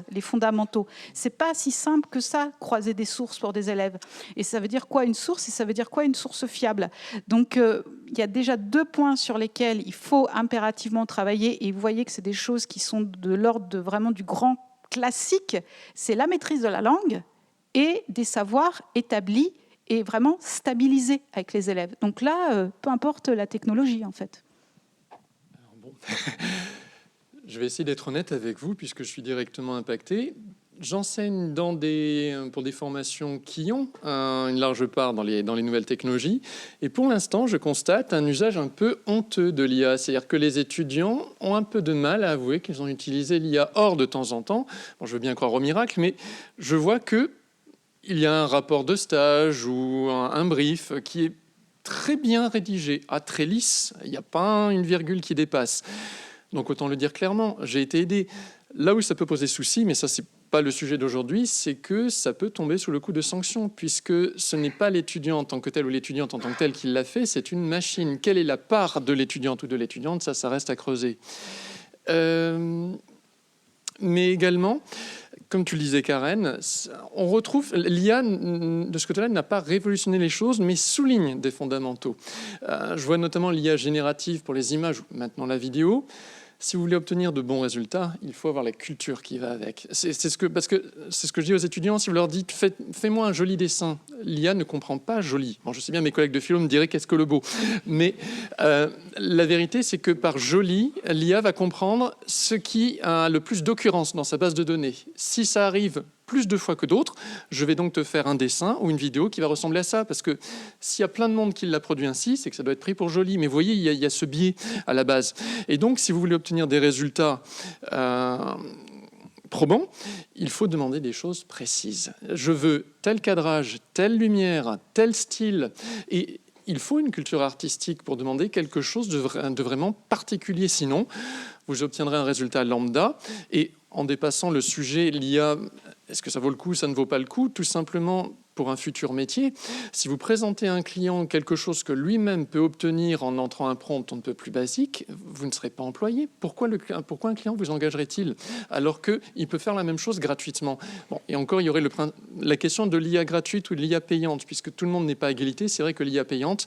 les fondamentaux, c'est pas si simple que ça, croiser des sources pour des élèves. Et ça veut dire quoi une source, et ça veut dire quoi une source fiable. Donc, il y a déjà 2 points sur lesquels il faut impérativement travailler, et vous voyez que c'est des choses qui sont de l'ordre de vraiment du grand classique, c'est la maîtrise de la langue, et des savoirs établis et vraiment stabilisés avec les élèves. Donc là, peu importe la technologie, en fait. Alors bon. Je vais essayer d'être honnête avec vous, puisque je suis directement impacté. J'enseigne pour des formations qui ont une large part dans les nouvelles technologies. Et pour l'instant, je constate un usage un peu honteux de l'IA. C'est-à-dire que les étudiants ont un peu de mal à avouer qu'ils ont utilisé l'IA. Or, de temps en temps, bon, je veux bien croire au miracle, mais je vois qu'il y a un rapport de stage ou un brief qui est très bien rédigé, très lisse. Il n'y a pas une virgule qui dépasse. Donc, autant le dire clairement, j'ai été aidé. Là où ça peut poser souci, mais ça, c'est pas le sujet d'aujourd'hui, c'est que ça peut tomber sous le coup de sanctions, puisque ce n'est pas l'étudiant en tant que tel ou l'étudiante en tant que tel qui l'a fait, c'est une machine. Quelle est la part de l'étudiante ou de l'étudiante ? Ça reste à creuser. Mais également, comme tu le disais, Karen, on retrouve l'IA, de ce côté-là, n'a pas révolutionné les choses, mais souligne des fondamentaux. Je vois notamment l'IA générative pour les images, maintenant la vidéo. Si vous voulez obtenir de bons résultats, il faut avoir la culture qui va avec. Parce que c'est ce que je dis aux étudiants, si vous leur dites « fais-moi un joli dessin », l'IA ne comprend pas joli. Bon, je sais bien, mes collègues de philo me diraient « qu'est-ce que le beau ?» Mais la vérité, c'est que par joli, l'IA va comprendre ce qui a le plus d'occurrences dans sa base de données. Si ça arrive plus de fois que d'autres, je vais donc te faire un dessin ou une vidéo qui va ressembler à ça. Parce que s'il y a plein de monde qui l'a produit ainsi, c'est que ça doit être pris pour joli. Mais vous voyez, il y a ce biais à la base. Et donc, si vous voulez obtenir des résultats probants, il faut demander des choses précises. Je veux tel cadrage, telle lumière, tel style. Et il faut une culture artistique pour demander quelque chose de vraiment particulier. Sinon, vous obtiendrez un résultat lambda. Et en dépassant le sujet, l'IA, est-ce que ça vaut le coup, ça ne vaut pas le coup ? Tout simplement, pour un futur métier, si vous présentez à un client quelque chose que lui-même peut obtenir en entrant un prompt un peu plus basique, vous ne serez pas employé. Pourquoi un client vous engagerait-il alors qu'il peut faire la même chose gratuitement ? Bon, et encore, il y aurait la question de l'IA gratuite ou de l'IA payante, puisque tout le monde n'est pas à égalité. C'est vrai que l'IA payante,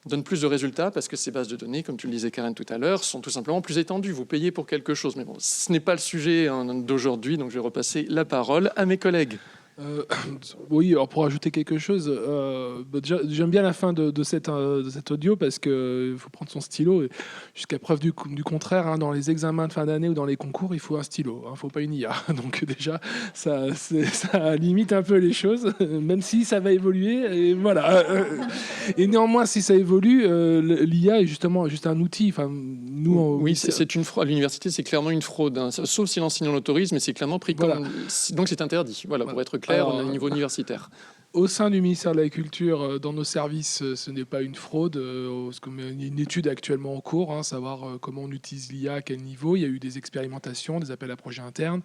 donne plus de résultats parce que ces bases de données, comme tu le disais Karen tout à l'heure, sont tout simplement plus étendues. Vous payez pour quelque chose. Mais bon, ce n'est pas le sujet d'aujourd'hui, donc je vais repasser la parole à mes collègues. Oui, alors pour ajouter quelque chose, déjà, j'aime bien la fin de cet audio parce qu'il faut prendre son stylo. Et jusqu'à preuve du contraire, hein, dans les examens de fin d'année ou dans les concours, il faut un stylo, il ne faut pas une IA. Donc déjà, ça limite un peu les choses, même si ça va évoluer. Et voilà. Et néanmoins, si ça évolue, l'IA est justement juste un outil. Enfin, nous, oui, c'est une fraude. À l'université, c'est clairement une fraude, hein. Sauf si l'enseignant l'autorise, mais c'est clairement pris comme... Voilà. Donc c'est interdit, voilà, pour être clair. Alors, au niveau universitaire. Au sein du ministère de la Culture, dans nos services, ce n'est pas une fraude. Il y a une étude actuellement en cours, hein, savoir comment on utilise l'IA, à quel niveau. Il y a eu des expérimentations, des appels à projets internes.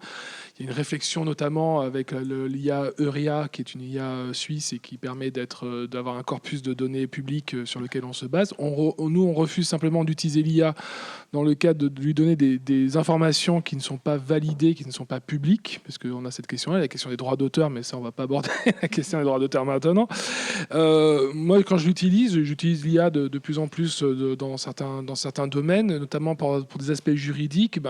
Il y a une réflexion notamment avec l'IA Euria, qui est une IA suisse et qui permet d'avoir un corpus de données publiques sur lequel on se base. Nous, on refuse simplement d'utiliser l'IA dans le cadre de lui donner des informations qui ne sont pas validées, qui ne sont pas publiques, parce qu'on a cette question-là, la question des droits d'auteur, mais ça, on ne va pas aborder la question des droits d'auteur maintenant. Moi, quand j'utilise l'IA de plus en plus dans certains domaines, notamment pour des aspects juridiques.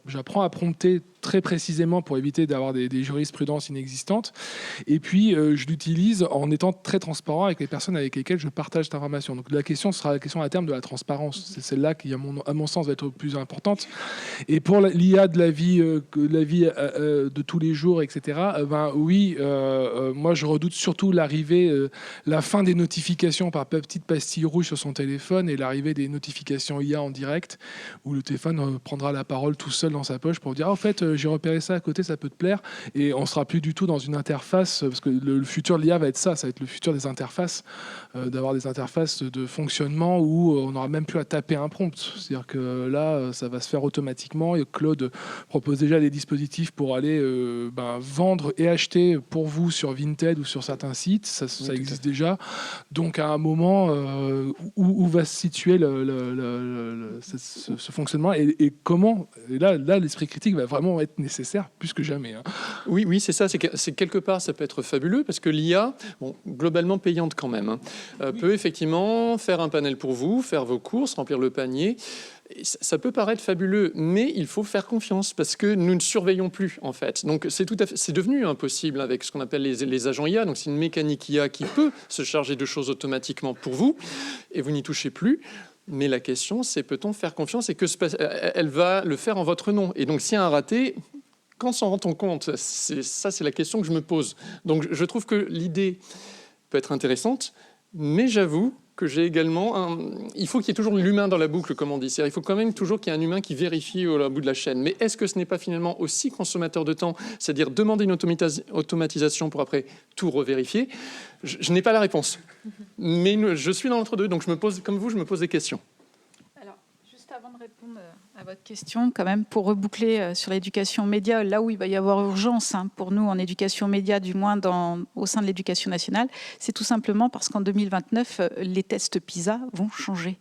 J'apprends à prompter très précisément pour éviter d'avoir des jurisprudences inexistantes. Et puis, je l'utilise en étant très transparent avec les personnes avec lesquelles je partage cette information. Donc, la question sera la question à terme de la transparence. C'est celle-là qui, à mon sens, va être plus importante. Et pour l'IA de la vie de tous les jours, etc., moi, je redoute surtout la fin des notifications par petite pastille rouge sur son téléphone et l'arrivée des notifications IA en direct, où le téléphone prendra la parole tout seul dans sa poche pour dire « en fait, j'ai repéré ça à côté, ça peut te plaire ». Et on ne sera plus du tout dans une interface, parce que le futur de l'IA va être ça va être le futur des interfaces, d'avoir des interfaces de fonctionnement où on n'aura même plus à taper un prompt. C'est-à-dire que là, ça va se faire automatiquement. Et Claude propose déjà des dispositifs pour aller vendre et acheter pour vous sur Vinted ou sur certains sites. Ça existe déjà. Donc à un moment, où va se situer ce fonctionnement et comment. Et là, l'esprit critique va vraiment être nécessaire plus que jamais. Hein. Oui, c'est ça. C'est quelque part, ça peut être fabuleux parce que l'IA, globalement payante quand même, peut effectivement faire un panel pour vous, faire vos courses, remplir le panier. Ça peut paraître fabuleux, mais il faut faire confiance parce que nous ne surveillons plus en fait. Donc c'est devenu impossible avec ce qu'on appelle les agents IA. Donc c'est une mécanique IA qui peut se charger de choses automatiquement pour vous et vous n'y touchez plus. Mais la question, c'est peut-on faire confiance et que elle va le faire en votre nom. Et donc s'il y a un raté, quand s'en rend-on compte ? C'est la question que je me pose. Donc je trouve que l'idée peut être intéressante, mais j'avoue que j'ai également il faut qu'il y ait toujours l'humain dans la boucle, comme on dit. Il faut quand même toujours qu'il y ait un humain qui vérifie au bout de la chaîne. Mais est-ce que ce n'est pas finalement aussi consommateur de temps, c'est-à-dire demander une automatisation pour après tout revérifier ? Je n'ai pas la réponse. Mais je suis dans l'entre-deux, donc comme vous, je me pose des questions. Juste avant de répondre à votre question, quand même, pour reboucler sur l'éducation média, là où il va y avoir urgence pour nous en éducation média, du moins au sein de l'éducation nationale, c'est tout simplement parce qu'en 2029, les tests PISA vont changer.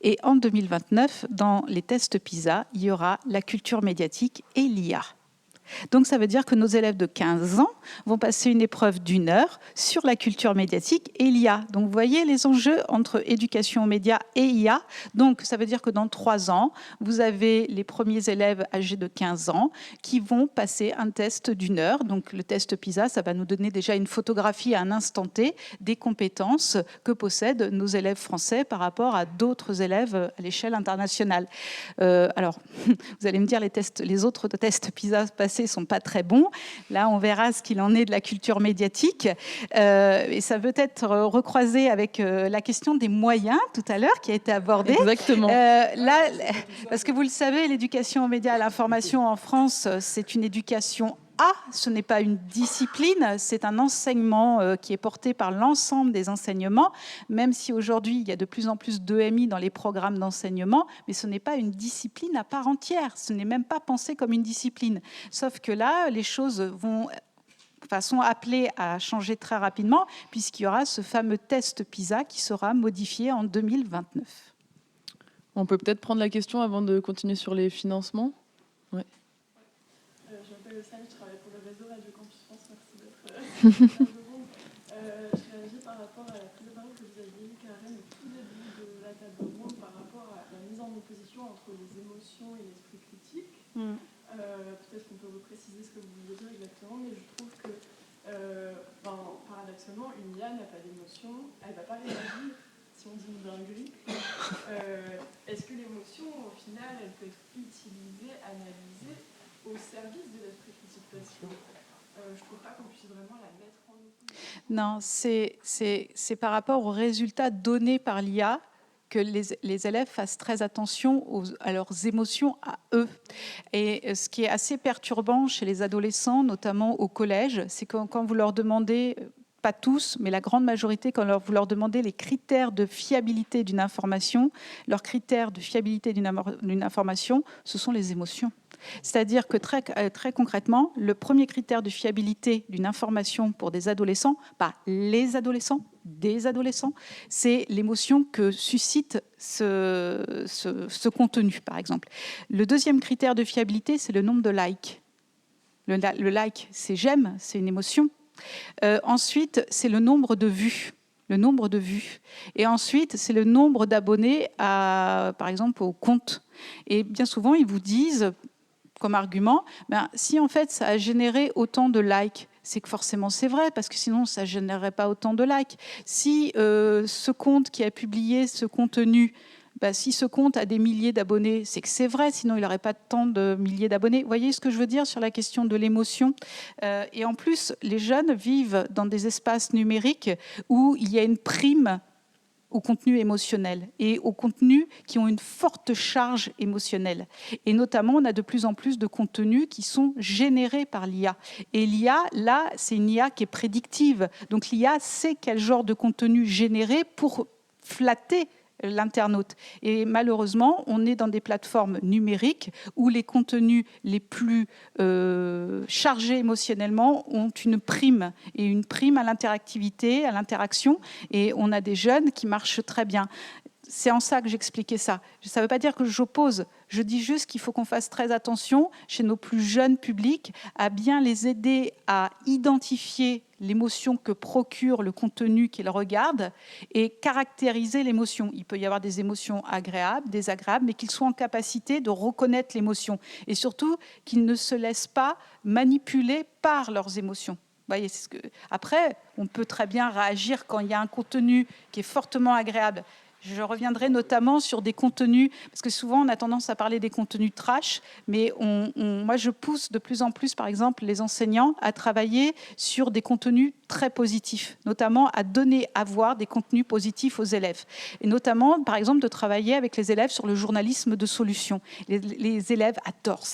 Et en 2029, dans les tests PISA, il y aura la culture médiatique et l'IA. Donc ça veut dire que nos élèves de 15 ans vont passer une épreuve d'1 heure sur la culture médiatique et l'IA. Donc vous voyez les enjeux entre éducation aux médias et IA. Donc ça veut dire que dans 3 ans, vous avez les premiers élèves âgés de 15 ans qui vont passer un test d'1 heure. Donc le test PISA, ça va nous donner déjà une photographie à un instant T des compétences que possèdent nos élèves français par rapport à d'autres élèves à l'échelle internationale. Alors, vous allez me dire, les autres tests PISA passés sont pas très bons. Là, on verra ce qu'il en est de la culture médiatique. Et ça veut être recroisé avec la question des moyens tout à l'heure qui a été abordée. Exactement. Là, parce que vous le savez, l'éducation aux médias et à l'information en France, c'est une éducation ce n'est pas une discipline, c'est un enseignement qui est porté par l'ensemble des enseignements, même si aujourd'hui il y a de plus en plus d'EMI dans les programmes d'enseignement, mais ce n'est pas une discipline à part entière, ce n'est même pas pensé comme une discipline. Sauf que là, les choses sont appelées à changer très rapidement, puisqu'il y aura ce fameux test PISA qui sera modifié en 2029. On peut peut-être prendre la question avant de continuer sur les financements. Ouais. Je travaille pour le réseau Radio Campus France, merci d'être je réagis par rapport à la prise de parole que vous aviez eue, Karen, au tout début la table ronde par rapport à la mise en opposition entre les émotions et l'esprit critique. Peut-être qu'on peut repréciser ce que vous voulez dire exactement, mais je trouve que paradoxalement, une IA n'a pas d'émotion, elle ne va pas réagir si on dit une dinguerie. Est-ce que l'émotion, au final, elle peut être utilisée, analysée au service de l'esprit critique? Parce que je ne trouve pas qu'on puisse vraiment la mettre en opposition. Non, c'est par rapport aux résultats donnés par l'IA que les élèves fassent très attention à leurs émotions à eux. Et ce qui est assez perturbant chez les adolescents, notamment au collège, c'est quand vous leur demandez, pas tous, mais la grande majorité, quand vous leur demandez les critères de fiabilité d'une information, leurs critères de fiabilité d'une information, ce sont les émotions. C'est-à-dire que très concrètement, le premier critère de fiabilité d'une information pour des adolescents, pas les adolescents, des adolescents, c'est l'émotion que suscite ce contenu, par exemple. Le deuxième critère de fiabilité, c'est le nombre de likes. Le like, c'est j'aime, c'est une émotion. Ensuite, c'est le nombre de vues. Le nombre de vues. Et ensuite, c'est le nombre d'abonnés, par exemple, au compte. Et bien souvent, ils vous disent, comme argument, si en fait ça a généré autant de likes, c'est que forcément c'est vrai, parce que sinon ça ne générerait pas autant de likes. Si ce compte qui a publié ce contenu, si ce compte a des milliers d'abonnés, c'est que c'est vrai, sinon il n'aurait pas tant de milliers d'abonnés. Vous voyez ce que je veux dire sur la question de l'émotion? Et en plus, les jeunes vivent dans des espaces numériques où il y a une prime au contenu émotionnel et aux contenus qui ont une forte charge émotionnelle. Et notamment, on a de plus en plus de contenus qui sont générés par l'IA. Et l'IA, là, c'est une IA qui est prédictive. Donc l'IA sait quel genre de contenu générer pour flatter l'internaute. Et malheureusement, on est dans des plateformes numériques où les contenus les plus chargés émotionnellement ont une prime, et une prime à l'interactivité, à l'interaction. Et on a des jeunes qui marchent très bien. C'est en ça que j'expliquais ça. Ça ne veut pas dire que j'oppose. Je dis juste qu'il faut qu'on fasse très attention chez nos plus jeunes publics à bien les aider à identifier l'émotion que procure le contenu qu'ils regardent et caractériser l'émotion. Il peut y avoir des émotions agréables, désagréables, mais qu'ils soient en capacité de reconnaître l'émotion. Et surtout, qu'ils ne se laissent pas manipuler par leurs émotions. Vous voyez, après, on peut très bien réagir quand il y a un contenu qui est fortement agréable. Je reviendrai notamment sur des contenus, parce que souvent on a tendance à parler des contenus trash, mais moi je pousse de plus en plus, par exemple, les enseignants à travailler sur des contenus très positifs, notamment à donner à voir des contenus positifs aux élèves. Et notamment, par exemple, de travailler avec les élèves sur le journalisme de solution. Les élèves adorent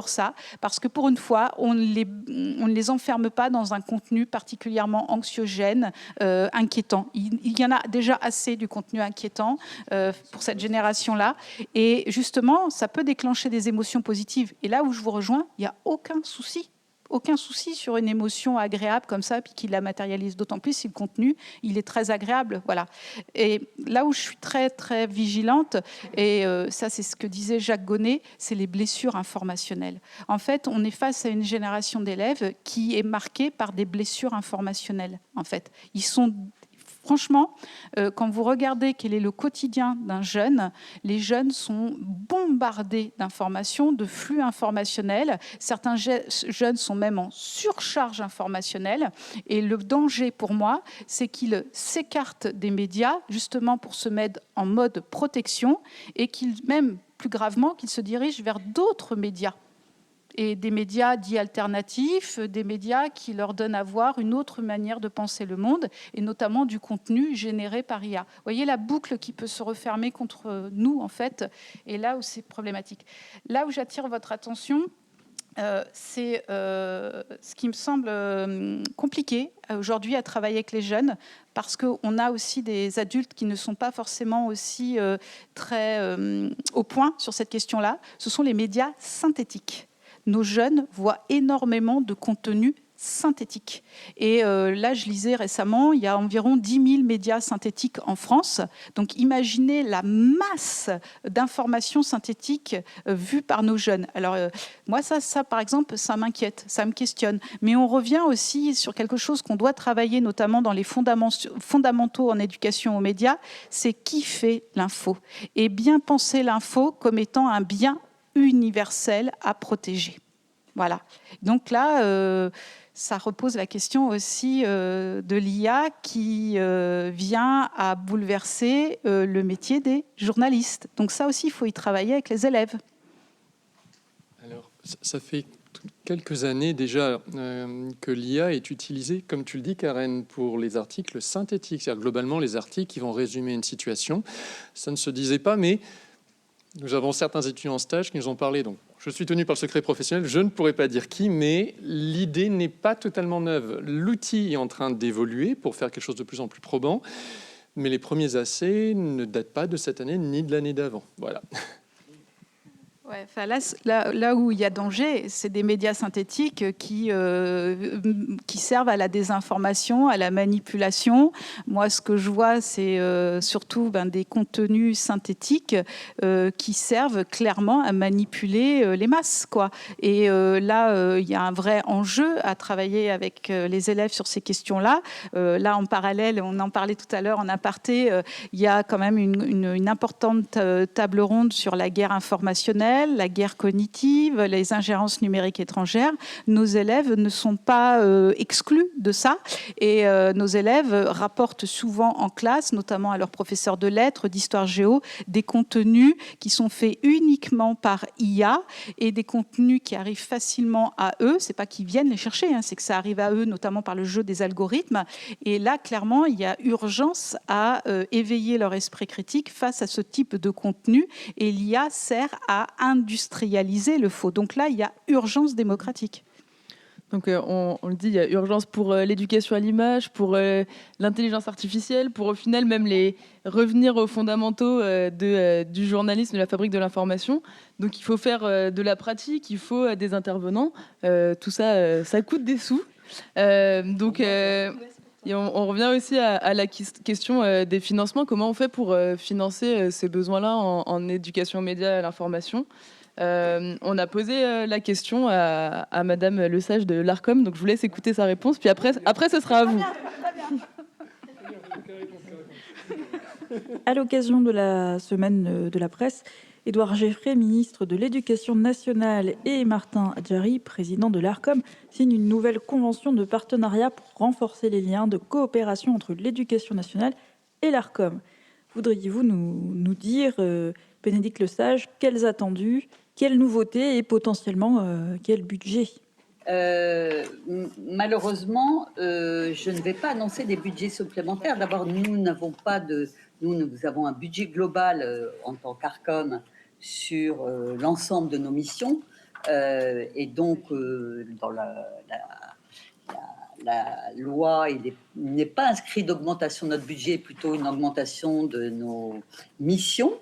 ça, parce que pour une fois, on ne les enferme pas dans un contenu particulièrement anxiogène, inquiétant. Il y en a déjà assez du contenu inquiétant pour cette génération-là. Et justement, ça peut déclencher des émotions positives. Et là où je vous rejoins, il n'y a aucun souci sur une émotion agréable comme ça, puis qu'il la matérialise. D'autant plus si le contenu, il est très agréable. Voilà. Et là où je suis très, très vigilante, et ça, c'est ce que disait Jacques Gonnet, c'est les blessures informationnelles. En fait, on est face à une génération d'élèves qui est marquée par des blessures informationnelles. En fait, ils sont... Franchement, quand vous regardez quel est le quotidien d'un jeune, les jeunes sont bombardés d'informations, de flux informationnels. Certains jeunes sont même en surcharge informationnelle. Et le danger pour moi, c'est qu'ils s'écartent des médias justement pour se mettre en mode protection et qu'ils, même plus gravement, qu'ils se dirigent vers d'autres médias. Et des médias dits alternatifs, des médias qui leur donnent à voir une autre manière de penser le monde, et notamment du contenu généré par IA. Vous voyez la boucle qui peut se refermer contre nous, en fait, et là où c'est problématique. Là où j'attire votre attention, c'est ce qui me semble compliqué aujourd'hui à travailler avec les jeunes, parce qu'on a aussi des adultes qui ne sont pas forcément aussi très au point sur cette question-là. Ce sont les médias synthétiques. Nos jeunes voient énormément de contenu synthétiques. Et là, je lisais récemment, il y a environ 10 000 médias synthétiques en France. Donc, imaginez la masse d'informations synthétiques vues par nos jeunes. Alors, moi, ça, par exemple, ça m'inquiète, ça me questionne. Mais on revient aussi sur quelque chose qu'on doit travailler, notamment dans les fondamentaux en éducation aux médias, c'est qui fait l'info. Et bien penser l'info comme étant un bien universel à protéger. Voilà. Donc là, ça repose la question aussi de l'IA qui vient à bouleverser le métier des journalistes. Donc ça aussi, il faut y travailler avec les élèves. Alors, ça fait quelques années déjà que l'IA est utilisée, comme tu le dis, Karen, pour les articles synthétiques. C'est-à-dire globalement, les articles qui vont résumer une situation. Ça ne se disait pas, mais nous avons certains étudiants en stage qui nous ont parlé. Donc, je suis tenu par le secret professionnel, je ne pourrais pas dire qui, mais l'idée n'est pas totalement neuve. L'outil est en train d'évoluer pour faire quelque chose de plus en plus probant, mais les premiers essais ne datent pas de cette année ni de l'année d'avant. Voilà. Ouais, là où il y a danger, c'est des médias synthétiques qui servent à la désinformation, à la manipulation. Moi, ce que je vois, c'est surtout des contenus synthétiques qui servent clairement à manipuler les masses, quoi. Et là, il y a un vrai enjeu à travailler avec les élèves sur ces questions-là. Là, en parallèle, on en parlait tout à l'heure en aparté, il y a quand même une importante table ronde sur la guerre informationnelle, la guerre cognitive, les ingérences numériques étrangères. Nos élèves ne sont pas exclus de ça et nos élèves rapportent souvent en classe, notamment à leurs professeurs de lettres, d'histoire géo, des contenus qui sont faits uniquement par IA et des contenus qui arrivent facilement à eux. C'est pas qu'ils viennent les chercher, c'est que ça arrive à eux, notamment par le jeu des algorithmes. Et là, clairement, il y a urgence à éveiller leur esprit critique face à ce type de contenu et l'IA sert à industrialiser le faux. Donc là, il y a urgence démocratique. Donc on le dit, il y a urgence pour l'éducation à l'image, pour l'intelligence artificielle, pour au final même revenir aux fondamentaux du journalisme, de la fabrique de l'information. Donc il faut faire de la pratique, il faut des intervenants. Tout ça, ça coûte des sous. Et on revient aussi à la question des financements. Comment on fait pour financer ces besoins-là en éducation aux médias et à l'information ? On a posé la question à Madame Lesage de l'Arcom, donc je vous laisse écouter sa réponse, puis après ce sera à vous. À l'occasion de la semaine de la presse, Édouard Geffray, ministre de l'Éducation nationale, et Martin Adjari, président de l'Arcom, signent une nouvelle convention de partenariat pour renforcer les liens de coopération entre l'Éducation nationale et l'Arcom. Voudriez-vous nous dire, Bénédicte Lesage, quels attendus, quelles nouveautés et potentiellement quel budget ? Malheureusement, je ne vais pas annoncer des budgets supplémentaires. D'abord, nous avons un budget global en tant qu'Arcom sur l'ensemble de nos missions. Et donc, dans la loi, il n'est pas inscrit d'augmentation de notre budget, plutôt une augmentation de nos missions.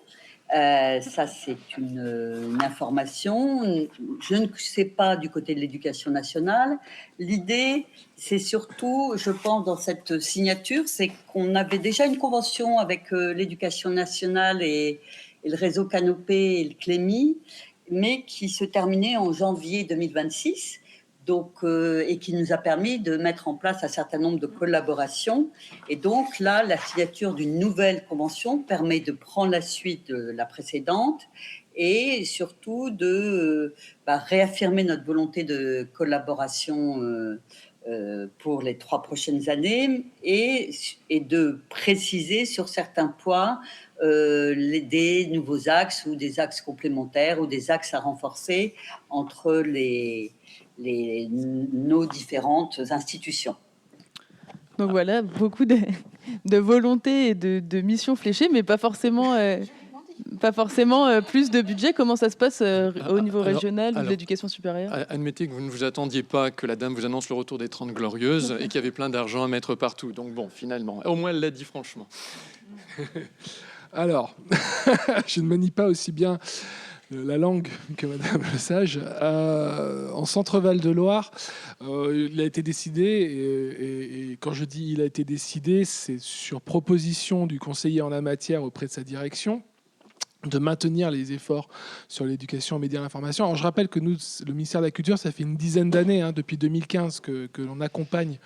Ça, c'est une information. Je ne sais pas du côté de l'éducation nationale. L'idée, c'est surtout, je pense, dans cette signature, c'est qu'on avait déjà une convention avec l'éducation nationale et le réseau Canopé et le Clémy, mais qui se terminait en janvier 2026. Donc, et qui nous a permis de mettre en place un certain nombre de collaborations. Et donc là, la signature d'une nouvelle convention permet de prendre la suite de la précédente et surtout de réaffirmer notre volonté de collaboration pour les 3 prochaines années et de préciser sur certains points des nouveaux axes ou des axes complémentaires ou des axes à renforcer entre nos différentes institutions. Donc voilà, beaucoup de volonté et de missions fléchées, mais pas forcément plus de budget. Comment ça se passe au niveau régional ou de l'éducation supérieure ? Admettez que vous ne vous attendiez pas que la dame vous annonce le retour des 30 Glorieuses et qu'il y avait plein d'argent à mettre partout. Donc bon, finalement, au moins elle l'a dit franchement. Alors, je ne manie pas aussi bien la langue que Madame Le Sage. En Centre-Val de Loire, il a été décidé, et quand je dis il a été décidé, c'est sur proposition du conseiller en la matière auprès de sa direction, de maintenir les efforts sur l'éducation aux médias et à l'information. Alors je rappelle que nous, le ministère de la Culture, ça fait une dizaine d'années, depuis 2015, que l'on accompagne.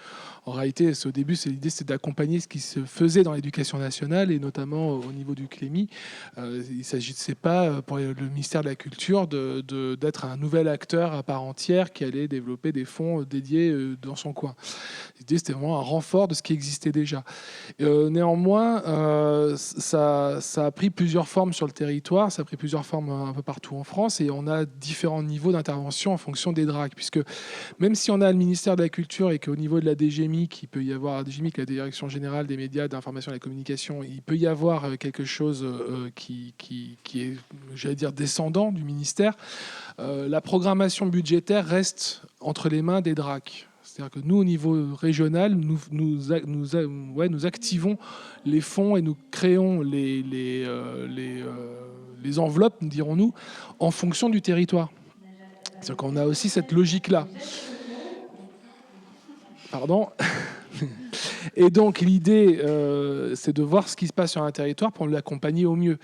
En réalité, au début, l'idée, c'est d'accompagner ce qui se faisait dans l'éducation nationale, et notamment au niveau du CLEMI. Il ne s'agissait pas, pour le ministère de la Culture, d'être un nouvel acteur à part entière qui allait développer des fonds dédiés dans son coin. L'idée, c'était vraiment un renfort de ce qui existait déjà. Néanmoins, ça a pris plusieurs formes sur le territoire, ça a pris plusieurs formes un peu partout en France, et on a différents niveaux d'intervention en fonction des DRAC, puisque même si on a le ministère de la Culture et qu'au niveau de la DGMI, qui peut y avoir, la DGMI, la Direction Générale des Médias, de l'Information et de la Communication, il peut y avoir quelque chose qui est, j'allais dire, descendant du ministère, la programmation budgétaire reste entre les mains des DRAC. C'est-à-dire que nous, au niveau régional, nous activons les fonds et nous créons les enveloppes, dirons-nous, en fonction du territoire. C'est-à-dire qu'on a aussi cette logique-là. Pardon. Et donc, l'idée, c'est de voir ce qui se passe sur un territoire pour l'accompagner au mieux.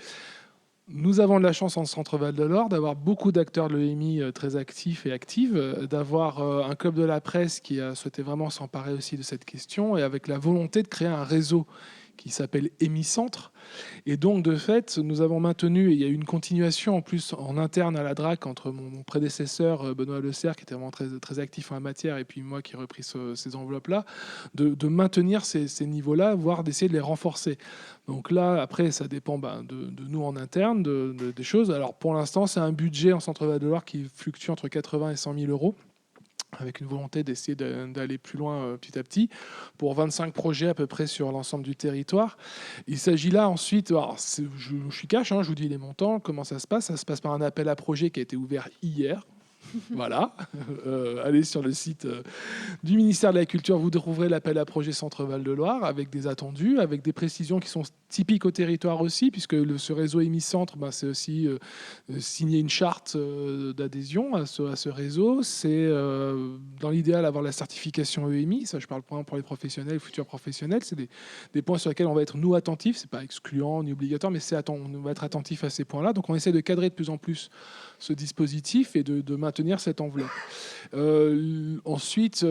Nous avons de la chance en Centre-Val de Loire d'avoir beaucoup d'acteurs de l'EMI très actifs et actives, d'avoir un club de la presse qui a souhaité vraiment s'emparer aussi de cette question, et avec la volonté de créer un réseau qui s'appelle Émicentre. Et donc, de fait, nous avons maintenu, et il y a eu une continuation en plus en interne à la DRAC entre mon prédécesseur Benoît Le Serre, qui était vraiment très, très actif en la matière, et puis moi qui ai repris ces enveloppes-là, de maintenir ces niveaux-là, voire d'essayer de les renforcer. Donc là, après, ça dépend de nous en interne, des choses. Alors pour l'instant, c'est un budget en Centre-Val de Loire qui fluctue entre 80 et 100 000 euros, avec une volonté d'essayer d'aller plus loin petit à petit, pour 25 projets à peu près sur l'ensemble du territoire. Il s'agit là ensuite, alors je suis cash, je vous dis les montants, comment ça se passe. Ça se passe par un appel à projet qui a été ouvert hier. Voilà, allez sur le site du ministère de la Culture, vous trouverez l'appel à projet Centre-Val de Loire avec des attendus, avec des précisions qui sont typiques au territoire aussi, puisque ce réseau Émicentre, c'est aussi signer une charte d'adhésion à ce réseau. C'est dans l'idéal avoir la certification EMI, ça je parle pour les professionnels, les futurs professionnels. C'est des points sur lesquels on va être nous attentifs, c'est pas excluant ni obligatoire, mais on va être attentifs à ces points-là. Donc on essaie de cadrer de plus en plus ce dispositif et de maintenir cette enveloppe. Ensuite,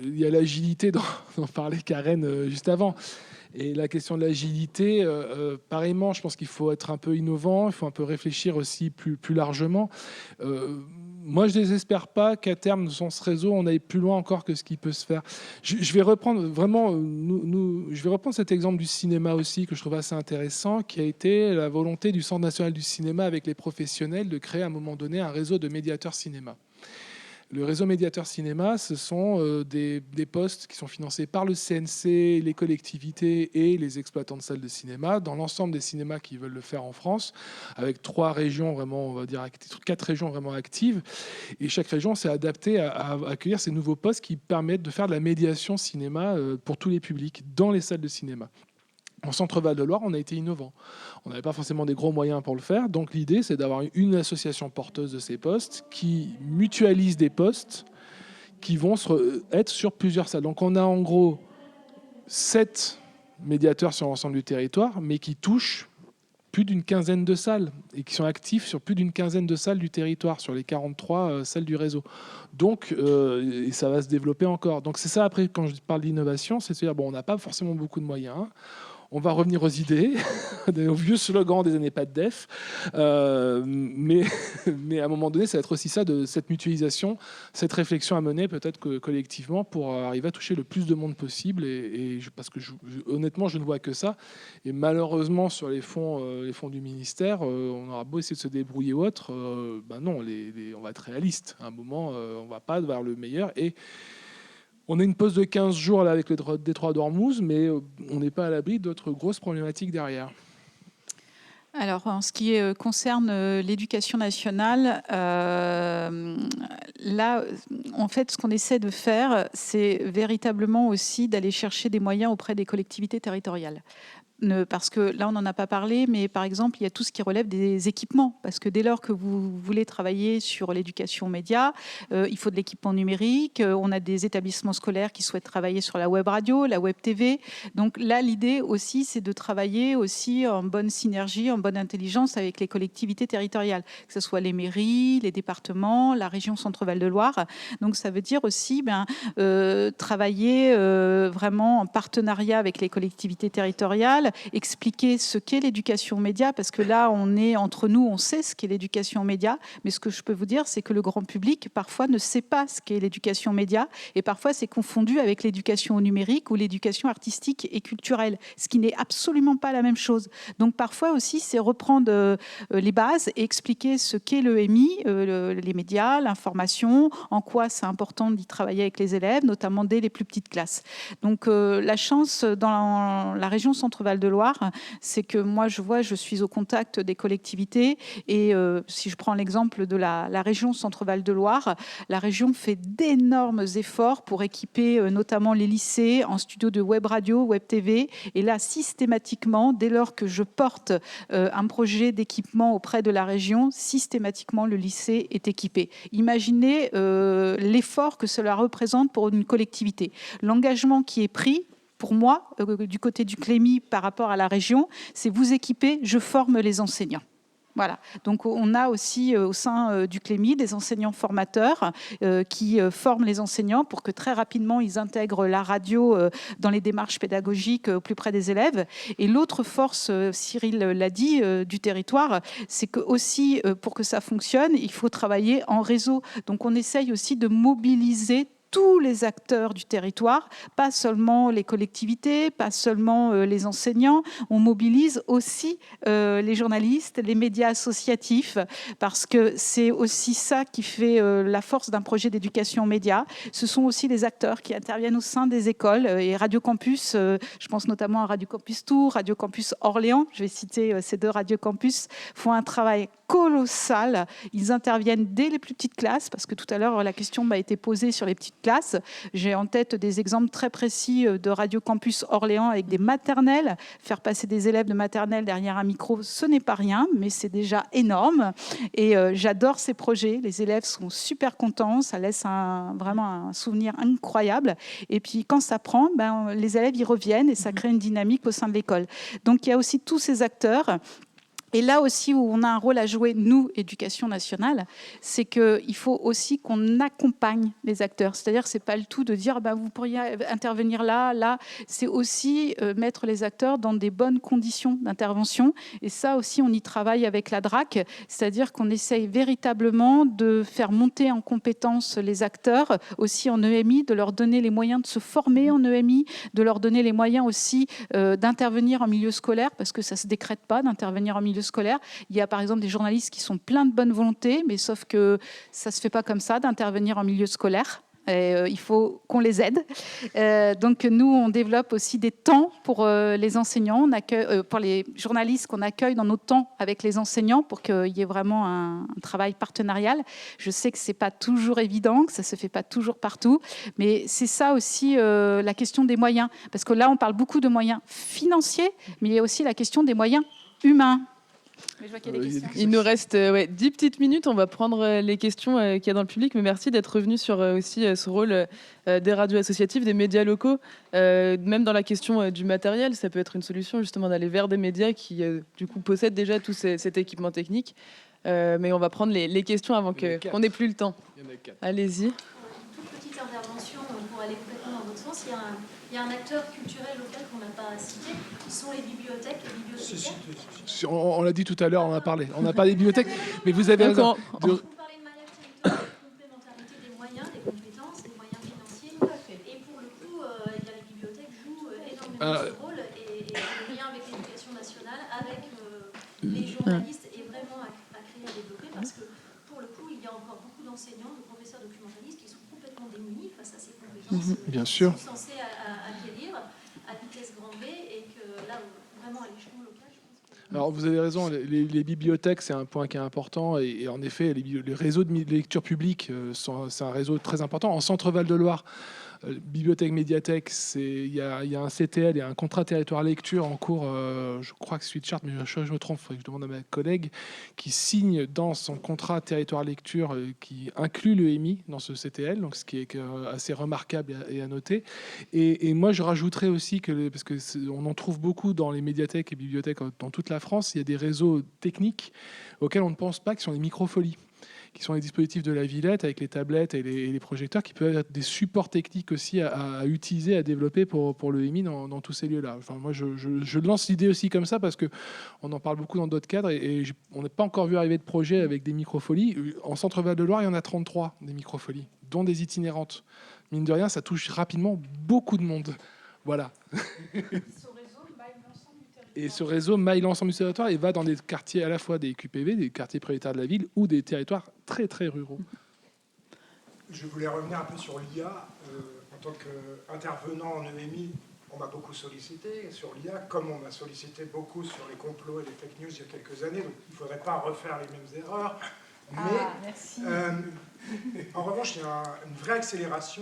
il y a l'agilité dont parlait Karen juste avant. Et la question de l'agilité, pareillement, je pense qu'il faut être un peu innovant, il faut un peu réfléchir aussi plus largement. Moi, je ne désespère pas qu'à terme, dans ce réseau, on aille plus loin encore que ce qui peut se faire. Je vais reprendre vraiment, je vais reprendre cet exemple du cinéma aussi, que je trouve assez intéressant, qui a été la volonté du Centre national du cinéma avec les professionnels de créer à un moment donné un réseau de médiateurs cinéma. Le réseau médiateur cinéma, ce sont des postes qui sont financés par le CNC, les collectivités et les exploitants de salles de cinéma dans l'ensemble des cinémas qui veulent le faire en France, avec 3 régions vraiment, on va dire 4 régions vraiment actives. Et chaque région s'est adaptée à accueillir ces nouveaux postes qui permettent de faire de la médiation cinéma pour tous les publics dans les salles de cinéma. En Centre-Val de Loire, on a été innovant. On n'avait pas forcément des gros moyens pour le faire. Donc l'idée, c'est d'avoir une association porteuse de ces postes qui mutualise des postes qui vont être sur plusieurs salles. Donc on a en gros 7 médiateurs sur l'ensemble du territoire, mais qui touchent plus d'une quinzaine de salles et qui sont actifs sur plus d'une quinzaine de salles du territoire, sur les 43 salles du réseau. Donc, et ça va se développer encore. Donc c'est ça, après, quand je parle d'innovation, c'est de se dire, on n'a pas forcément beaucoup de moyens. On va revenir aux idées, aux vieux slogans des années pas de def. Mais à un moment donné, ça va être aussi ça, de cette mutualisation, cette réflexion à mener peut-être que collectivement pour arriver à toucher le plus de monde possible. Parce que honnêtement, je ne vois que ça. Et malheureusement, sur les fonds du ministère, on aura beau essayer de se débrouiller ou autre. Non, on va être réaliste. À un moment, on ne va pas vers le meilleur. Et on a une pause de 15 jours là, avec le détroit d'Ormuz, mais on n'est pas à l'abri d'autres grosses problématiques derrière. Alors, en ce qui concerne l'éducation nationale, là, en fait, ce qu'on essaie de faire, c'est véritablement aussi d'aller chercher des moyens auprès des collectivités territoriales. parce que là, on n'en a pas parlé, mais par exemple, il y a tout ce qui relève des équipements. Parce que dès lors que vous voulez travailler sur l'éducation média, il faut de l'équipement numérique. On a des établissements scolaires qui souhaitent travailler sur la web radio, la web TV. Donc là, l'idée aussi, c'est de travailler aussi en bonne synergie, en bonne intelligence avec les collectivités territoriales, que ce soit les mairies, les départements, la région Centre-Val de Loire. Donc ça veut dire aussi travailler vraiment en partenariat avec les collectivités territoriales, expliquer ce qu'est l'éducation média, parce que là, on est entre nous, on sait ce qu'est l'éducation média, mais ce que je peux vous dire, c'est que le grand public, parfois, ne sait pas ce qu'est l'éducation média, et parfois, c'est confondu avec l'éducation au numérique ou l'éducation artistique et culturelle, ce qui n'est absolument pas la même chose. Donc, parfois aussi, c'est reprendre les bases et expliquer ce qu'est l'EMI, les médias, l'information, en quoi c'est important d'y travailler avec les élèves, notamment dès les plus petites classes. Donc, la chance dans la région Centre-Val de Loire, c'est que moi, je suis au contact des collectivités et si je prends l'exemple de la région Centre-Val de Loire, la région fait d'énormes efforts pour équiper notamment les lycées en studio de web radio, web TV. Et là, systématiquement, dès lors que je porte un projet d'équipement auprès de la région, systématiquement, le lycée est équipé. Imaginez l'effort que cela représente pour une collectivité. L'engagement qui est pris, pour moi, du côté du Clémy par rapport à la région, c'est vous équiper, je forme les enseignants. Voilà. Donc on a aussi au sein du Clémy des enseignants formateurs qui forment les enseignants pour que très rapidement ils intègrent la radio dans les démarches pédagogiques au plus près des élèves. Et l'autre force, Cyril l'a dit, du territoire, c'est que aussi pour que ça fonctionne, il faut travailler en réseau. Donc on essaye aussi de mobiliser tous les acteurs du territoire, pas seulement les collectivités, pas seulement les enseignants. On mobilise aussi les journalistes, les médias associatifs, parce que c'est aussi ça qui fait la force d'un projet d'éducation média. Ce sont aussi les acteurs qui interviennent au sein des écoles et Radio Campus, je pense notamment à Radio Campus Tours, Radio Campus Orléans, je vais citer ces deux Radio Campus, font un travail colossal. Ils interviennent dès les plus petites classes, parce que tout à l'heure, la question m'a été posée sur les petites classes. J'ai en tête des exemples très précis de Radio Campus Orléans avec des maternelles. Faire passer des élèves de maternelle derrière un micro, ce n'est pas rien, mais c'est déjà énorme. Et j'adore ces projets. Les élèves sont super contents. Ça laisse vraiment un souvenir incroyable. Et puis, quand ça prend, les élèves y reviennent et ça crée une dynamique au sein de l'école. Donc, il y a aussi tous ces acteurs. Et là aussi où on a un rôle à jouer, nous, Éducation nationale, c'est qu'il faut aussi qu'on accompagne les acteurs. C'est-à-dire que ce n'est pas le tout de dire vous pourriez intervenir là, là. C'est aussi mettre les acteurs dans des bonnes conditions d'intervention. Et ça aussi, on y travaille avec la DRAC. C'est-à-dire qu'on essaye véritablement de faire monter en compétence les acteurs, aussi en EMI, de leur donner les moyens de se former en EMI, de leur donner les moyens aussi d'intervenir en milieu scolaire, parce que ça ne se décrète pas d'intervenir en milieu scolaire. Il y a par exemple des journalistes qui sont pleins de bonne volonté, mais sauf que ça ne se fait pas comme ça d'intervenir en milieu scolaire. Il faut qu'on les aide. Donc nous, on développe aussi des temps pour les enseignants, pour les journalistes qu'on accueille dans nos temps avec les enseignants pour qu'il y ait vraiment un travail partenarial. Je sais que c'est pas toujours évident, que ça se fait pas toujours partout, mais c'est ça aussi la question des moyens. Parce que là, on parle beaucoup de moyens financiers, mais il y a aussi la question des moyens humains. Mais je vois qu'il y a des questions. Il nous reste 10 petites minutes. On va prendre les questions qu'il y a dans le public. Mais merci d'être revenu sur aussi ce rôle des radios associatives, des médias locaux. Même dans la question du matériel, ça peut être une solution justement d'aller vers des médias qui du coup possèdent déjà tout cet équipement technique. Mais on va prendre les questions avant qu'on n'ait plus le temps. Allez-y. Une toute petite intervention pour aller complètement dans votre sens. Il y a un acteur culturel local qu'on n'a pas cité, qui sont les bibliothèques, les bibliothécaires. On l'a dit tout à l'heure, on a parlé. On n'a pas des bibliothèques, mais vous avez raison. Vous parlez de manière territoriale, de complémentarité des moyens, des compétences, des moyens financiers. Et pour le coup, les bibliothèques jouent énormément ce rôle. Et le lien avec l'éducation nationale, avec les journalistes, est vraiment à créer, à développer. Parce que pour le coup, il y a encore beaucoup d'enseignants, de professeurs documentalistes qui sont complètement démunis face à ces compétences. Bien sûr. Qui sont censés acquérir à vitesse grand V et que là, vraiment à l'échelon local, je pense que... Alors vous avez raison, les bibliothèques, c'est un point qui est important et en effet, les réseaux de lecture publique, c'est un réseau très important. En Centre-Val de Loire, Bibliothèque, médiathèque, il y a un CTL et un contrat territoire lecture en cours, je crois que Sweetchart, mais je me trompe, il faudrait que je demande à ma collègue, qui signe dans son contrat territoire lecture qui inclut l'EMI dans ce CTL, donc ce qui est assez remarquable et à noter. Et moi, je rajouterais aussi parce qu'on en trouve beaucoup dans les médiathèques et bibliothèques dans toute la France, il y a des réseaux techniques auxquels on ne pense pas, qui sont les microfolies, qui sont les dispositifs de la Villette avec les tablettes et les projecteurs, qui peuvent être des supports techniques aussi à utiliser, à développer pour l'EMI dans tous ces lieux-là. Enfin, moi, je lance l'idée aussi comme ça parce qu'on en parle beaucoup dans d'autres cadres et on n'a pas encore vu arriver de projet avec des microfolies. En Centre-Val de Loire, il y en a 33 des microfolies, dont des itinérantes. Mine de rien, ça touche rapidement beaucoup de monde. Voilà. Et ce réseau maille l'ensemble du territoire et va dans des quartiers à la fois des QPV, des quartiers prioritaires de la ville, ou des territoires très très ruraux. Je voulais revenir un peu sur l'IA. En tant qu'intervenant en EMI, on m'a beaucoup sollicité sur l'IA, comme on m'a sollicité beaucoup sur les complots et les fake news il y a quelques années. Donc il ne faudrait pas refaire les mêmes erreurs. Mais merci. En revanche, il y a une vraie accélération.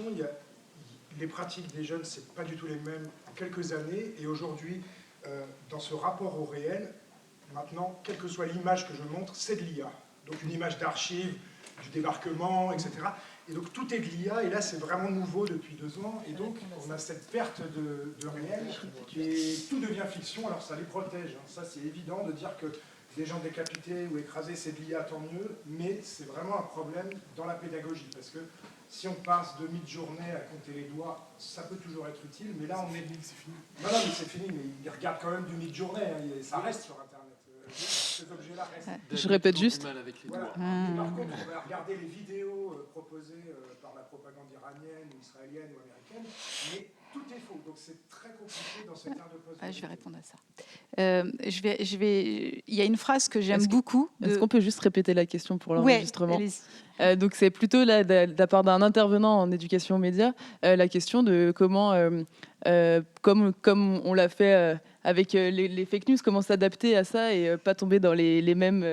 Les pratiques des jeunes, ce n'est pas du tout les mêmes en quelques années. Et aujourd'hui, dans ce rapport au réel, maintenant, quelle que soit l'image que je montre, c'est de l'IA. Donc une image d'archive, du débarquement, etc. Et donc tout est de l'IA, et là c'est vraiment nouveau depuis 2 ans, et donc on a cette perte de réel, et tout devient fiction, alors ça les protège. Ça c'est évident de dire que des gens décapités ou écrasés c'est de l'IA, tant mieux, mais c'est vraiment un problème dans la pédagogie, parce que si on passe de mi-journée à compter les doigts, ça peut toujours être utile, mais là on est... C'est fini. Non, mais c'est fini, mais ils regardent quand même du mi-journée, ça reste sur Internet. Ces objets-là restent. Je répète juste. Voilà. Par contre, on va regarder les vidéos proposées par la propagande iranienne, ou israélienne ou américaine, mais tout est faux. Donc c'est très compliqué dans cette ère de post. Je vais répondre à ça. Il y a une phrase que j'aime beaucoup. Est-ce qu'on peut juste répéter la question pour l'enregistrement? Ouais, donc c'est plutôt là, de la part d'un intervenant en éducation aux médias, la question de comment, comme on l'a fait avec les fake news, comment s'adapter à ça et pas tomber dans les mêmes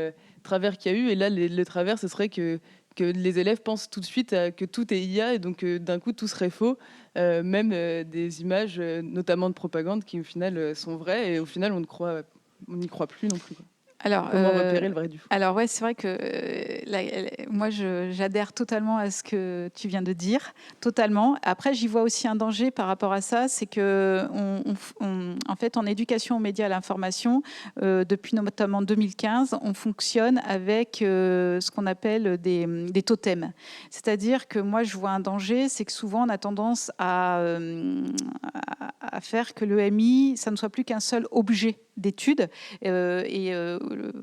travers qu'il y a eu. Et là, le travers, ce serait que les élèves pensent tout de suite que tout est IA et donc d'un coup tout serait faux, même des images notamment de propagande qui au final sont vraies et au final on n'y croit plus non plus, quoi. Alors, comment repérer le vrai du faux? Alors ouais, c'est vrai que moi j'adhère totalement à ce que tu viens de dire, totalement. Après, j'y vois aussi un danger par rapport à ça, c'est que en fait, en éducation aux médias et à l'information, depuis notamment 2015, on fonctionne avec ce qu'on appelle des totems. C'est-à-dire que moi, je vois un danger, c'est que souvent on a tendance à faire que l'EMI, ça ne soit plus qu'un seul objet d'études.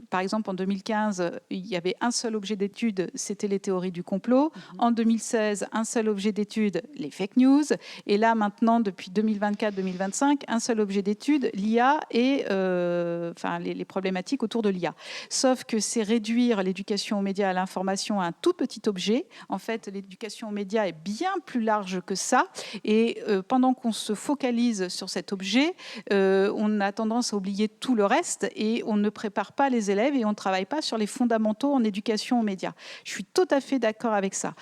Par exemple, en 2015, il y avait un seul objet d'étude, c'était les théories du complot. En 2016, un seul objet d'étude, les fake news. Et là, maintenant, depuis 2024-2025, un seul objet d'étude, l'IA et les problématiques autour de l'IA. Sauf que c'est réduire l'éducation aux médias et à l'information à un tout petit objet. En fait, l'éducation aux médias est bien plus large que ça. Et pendant qu'on se focalise sur cet objet, on a tendance à oublier tout le reste et on ne prépare pas les élèves et on ne travaille pas sur les fondamentaux en éducation aux médias. Je suis tout à fait d'accord avec ça.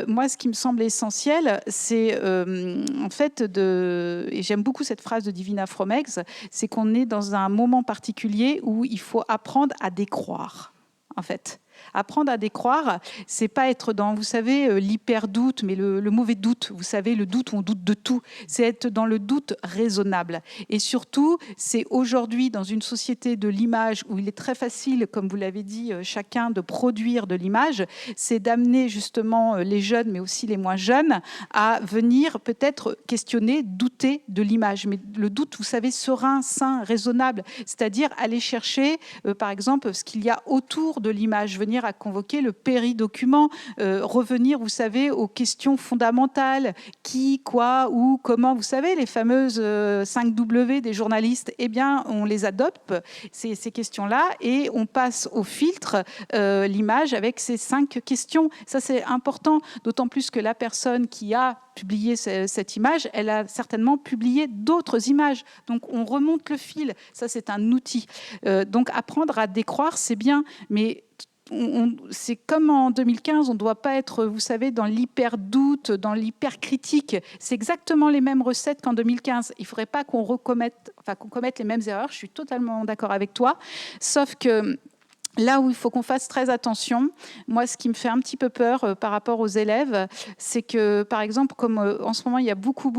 Moi, ce qui me semble essentiel, c'est en fait et j'aime beaucoup cette phrase de Divina Fromex, c'est qu'on est dans un moment particulier où il faut apprendre à décroire, en fait. Apprendre à décroire, c'est pas être dans, vous savez, l'hyper-doute, mais le mauvais doute. Vous savez, le doute où on doute de tout. C'est être dans le doute raisonnable. Et surtout, c'est aujourd'hui, dans une société de l'image, où il est très facile, comme vous l'avez dit, chacun, de produire de l'image, c'est d'amener justement les jeunes, mais aussi les moins jeunes, à venir peut-être questionner, douter de l'image. Mais le doute, vous savez, serein, sain, raisonnable. C'est-à-dire aller chercher, par exemple, ce qu'il y a autour de l'image, venir à convoquer le péri-document, revenir, vous savez, aux questions fondamentales, qui, quoi, où, comment, vous savez, les fameuses 5W des journalistes, eh bien, on les adopte, ces questions-là, et on passe au filtre l'image avec ces 5 questions. Ça, c'est important, d'autant plus que la personne qui a publié cette image, elle a certainement publié d'autres images. Donc, on remonte le fil. Ça, c'est un outil. Donc, apprendre à décroire, c'est bien, mais c'est comme en 2015, on ne doit pas être, vous savez, dans l'hyper-doute, dans l'hyper-critique. C'est exactement les mêmes recettes qu'en 2015. Il ne faudrait pas qu'on commette les mêmes erreurs. Je suis totalement d'accord avec toi. Sauf que là où il faut qu'on fasse très attention, moi, ce qui me fait un petit peu peur par rapport aux élèves, c'est que, par exemple, comme en ce moment, il y a beaucoup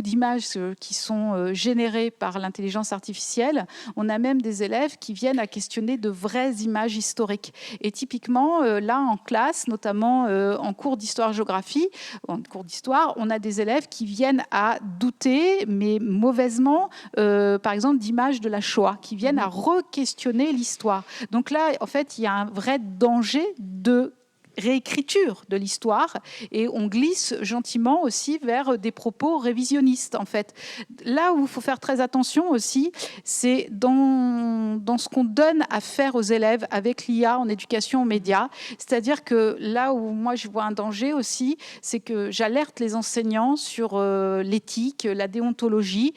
d'images qui sont générées par l'intelligence artificielle, on a même des élèves qui viennent à questionner de vraies images historiques. Et typiquement, là, en classe, notamment en cours d'histoire-géographie, en cours d'histoire, on a des élèves qui viennent à douter, mais mauvaisement, par exemple, d'images de la Shoah, qui viennent à re-questionner l'histoire. Donc là, en fait, il y a un vrai danger de réécriture de l'histoire et on glisse gentiment aussi vers des propos révisionnistes, en fait. Là où il faut faire très attention aussi, c'est dans ce qu'on donne à faire aux élèves avec l'IA en éducation aux médias. C'est-à-dire que là où moi je vois un danger aussi, c'est que j'alerte les enseignants sur l'éthique, la déontologie.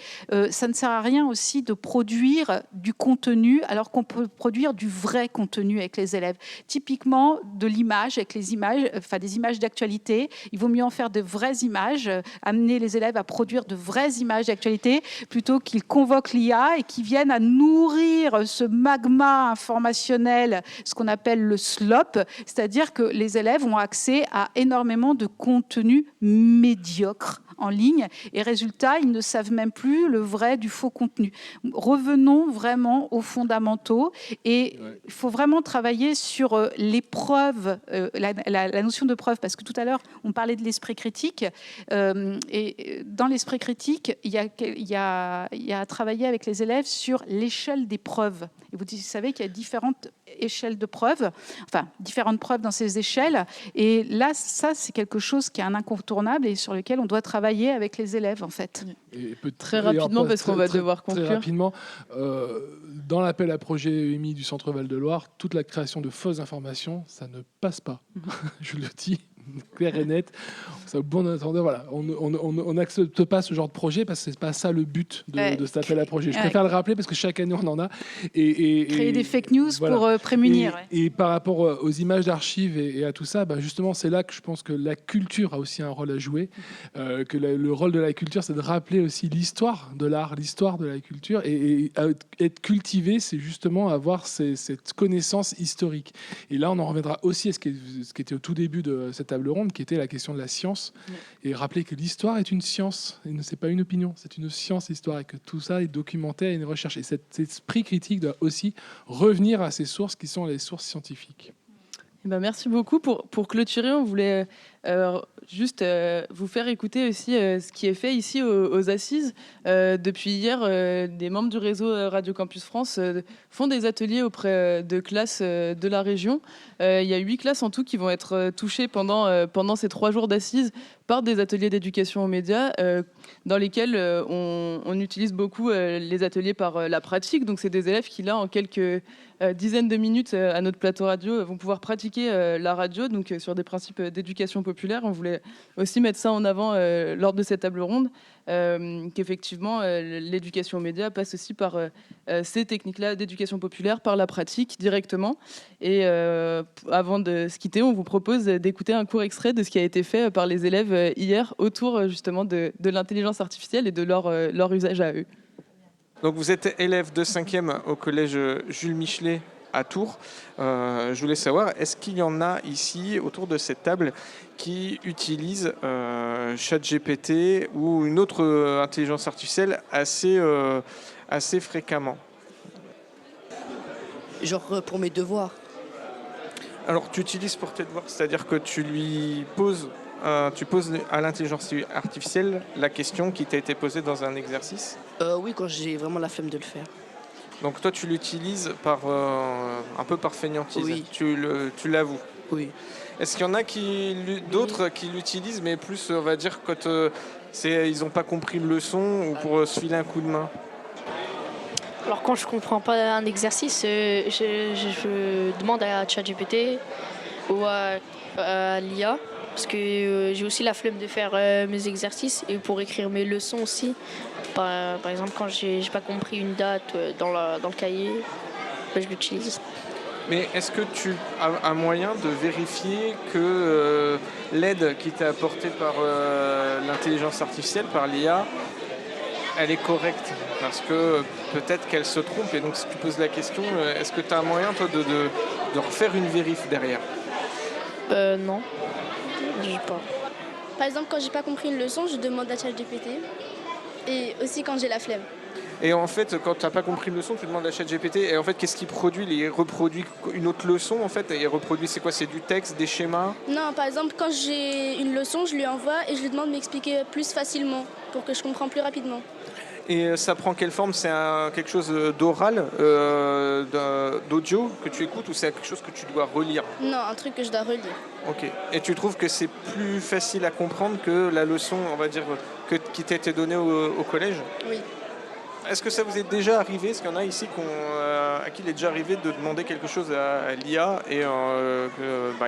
Ça ne sert à rien aussi de produire du contenu alors qu'on peut produire du vrai contenu avec les élèves. Typiquement de l'image, avec les images, enfin des images d'actualité. Il vaut mieux en faire de vraies images, amener les élèves à produire de vraies images d'actualité plutôt qu'ils convoquent l'IA et qu'ils viennent à nourrir ce magma informationnel, ce qu'on appelle le slop, c'est-à-dire que les élèves ont accès à énormément de contenu médiocre en ligne et résultat, ils ne savent même plus le vrai du faux contenu. Revenons vraiment aux fondamentaux et il faut vraiment travailler sur les preuves, la notion de preuve, parce que tout à l'heure, on parlait de l'esprit critique et dans l'esprit critique, il y a à travailler avec les élèves sur l'échelle des preuves. Et vous savez qu'il y a différentes échelles de preuves, enfin différentes preuves dans ces échelles. Et là, ça, c'est quelque chose qui est un incontournable et sur lequel on doit travailler avec les élèves, en fait. Très rapidement, parce qu'on va devoir conclure. Très rapidement, dans l'appel à projet EMI du Centre Val-de-Loire, toute la création de fausses informations, ça ne passe pas. Je le dis clair et net. Bon entendeur, voilà. On n'accepte pas ce genre de projet parce que c'est pas ça le but de cet appel à projet. Je préfère le rappeler parce que chaque année on en a. Créer des fake news voilà. Pour prémunir. Et par rapport aux images d'archives et à tout ça, justement c'est là que je pense que la culture a aussi un rôle à jouer. Que le rôle de la culture, c'est de rappeler aussi l'histoire de l'art, l'histoire de la culture et être cultivé, c'est justement avoir cette connaissance historique. Et là on en reviendra aussi à ce qui était au tout début de cette table ronde, qui était la question de la science, et rappeler que l'histoire est une science, et c'est pas une opinion, c'est une science, l'histoire, et que tout ça est documenté et une recherche. Et cet esprit critique doit aussi revenir à ces sources qui sont les sources scientifiques. Eh ben, merci beaucoup. Pour clôturer, on voulait juste vous faire écouter aussi ce qui est fait ici aux Assises. Depuis hier, des membres du réseau Radio Campus France font des ateliers auprès de classes de la région. Il y a 8 classes en tout qui vont être touchées pendant ces 3 jours d'Assises par des ateliers d'éducation aux médias dans lesquels on utilise beaucoup les ateliers par la pratique. Donc c'est des élèves qui, là, en quelques dizaines de minutes à notre plateau radio, vont pouvoir pratiquer la radio, donc sur des principes d'éducation populaire. On voulait aussi mettre ça en avant lors de cette table ronde, qu'effectivement l'éducation aux médias passe aussi par ces techniques-là d'éducation populaire, par la pratique directement. Et avant de se quitter, on vous propose d'écouter un court extrait de ce qui a été fait par les élèves hier autour justement de l'intelligence artificielle et de leur usage à eux. Donc vous êtes élève de 5e au collège Jules Michelet à Tours. Je voulais savoir, est-ce qu'il y en a ici autour de cette table qui utilisent ChatGPT ou une autre intelligence artificielle assez fréquemment? Genre pour mes devoirs. Alors tu utilises pour tes devoirs, c'est-à-dire que tu poses à l'intelligence artificielle la question qui t'a été posée dans un exercice? Oui, quand j'ai vraiment la flemme de le faire. Donc toi, tu l'utilises un peu par fainéantise. Oui. Tu l'avoues. Oui. Est-ce qu'il y en a d'autres qui l'utilisent, mais plus, on va dire, quand ils n'ont pas compris le leçon ou pour se filer un coup de main? Alors quand je ne comprends pas un exercice, je demande à ChatGPT ou à l'IA. Parce que j'ai aussi la flemme de faire mes exercices et pour écrire mes leçons aussi. Par exemple, quand j'ai pas compris une date dans le cahier, je l'utilise. Mais est-ce que tu as un moyen de vérifier que l'aide qui t'est apportée par l'intelligence artificielle, par l'IA, elle est correcte? Parce que peut-être qu'elle se trompe. Et donc, si tu poses la question, est-ce que tu as un moyen, toi, de refaire une vérif derrière? Non, j'ai pas. Par exemple, quand j'ai pas compris une leçon, je demande à ChatGPT. Et aussi quand j'ai la flemme. Et en fait, quand tu n'as pas compris une leçon, tu demandes à ChatGPT. Et en fait, qu'est-ce qu'il produit? Il reproduit une autre leçon, en fait. Et il reproduit, c'est quoi? C'est du texte, des schémas? Non, par exemple, quand j'ai une leçon, je lui envoie et je lui demande de m'expliquer plus facilement pour que je comprenne plus rapidement. Et ça prend quelle forme? C'est quelque chose d'oral, d'audio que tu écoutes, ou c'est quelque chose que tu dois relire? Non, un truc que je dois relire. Ok. Et tu trouves que c'est plus facile à comprendre que la leçon, on va dire, qui t'a été donnée au collège? Oui. Est-ce que ça vous est déjà arrivé? Est-ce qu'il y en a ici à qui il est déjà arrivé de demander quelque chose à l'IA et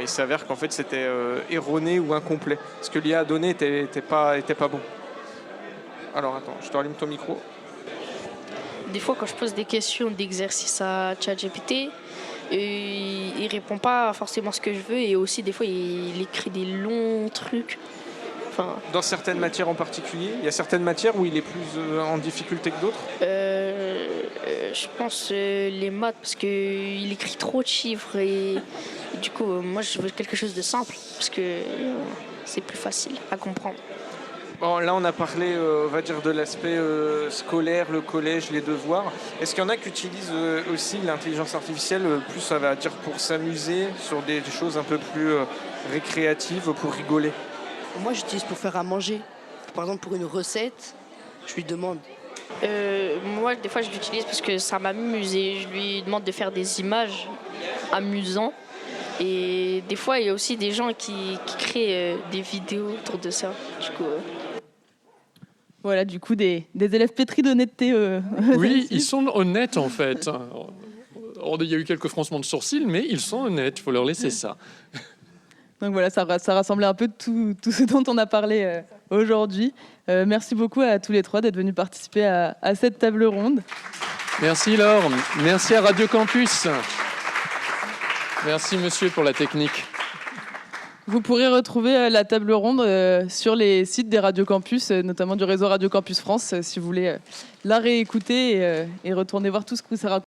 il s'avère qu'en fait c'était erroné ou incomplet? Ce que l'IA a donné était pas bon. Alors attends, je te rallume ton micro. Des fois, quand je pose des questions d'exercice à ChatGPT, il répond pas forcément ce que je veux, et aussi des fois il écrit des longs trucs. Enfin, dans certaines matières en particulier, il y a certaines matières où il est plus en difficulté que d'autres? Je pense les maths, parce qu'il écrit trop de chiffres et du coup moi je veux quelque chose de simple parce que c'est plus facile à comprendre. Bon, là on a parlé on va dire de l'aspect scolaire, le collège, les devoirs. Est-ce qu'il y en a qui utilisent aussi l'intelligence artificielle plus, ça va dire, pour s'amuser sur des choses un peu plus récréatives, pour rigoler? Moi, j'utilise pour faire à manger. Par exemple, pour une recette, je lui demande. Moi, des fois, je l'utilise parce que ça m'amuse et je lui demande de faire des images amusantes. Et des fois, il y a aussi des gens qui créent des vidéos autour de ça. Du coup, Voilà, du coup, des élèves pétris d'honnêteté. Oui, ils sont honnêtes, en fait. Il y a eu quelques froncements de sourcils, mais ils sont honnêtes. Il faut leur laisser ça. Donc voilà, ça rassemblait un peu tout ce dont on a parlé aujourd'hui. Merci beaucoup à tous les trois d'être venus participer à cette table ronde. Merci Laure, merci à Radio Campus. Merci monsieur pour la technique. Vous pourrez retrouver la table ronde sur les sites des Radio Campus, notamment du réseau Radio Campus France, si vous voulez la réécouter et retourner voir tout ce que ça raconte.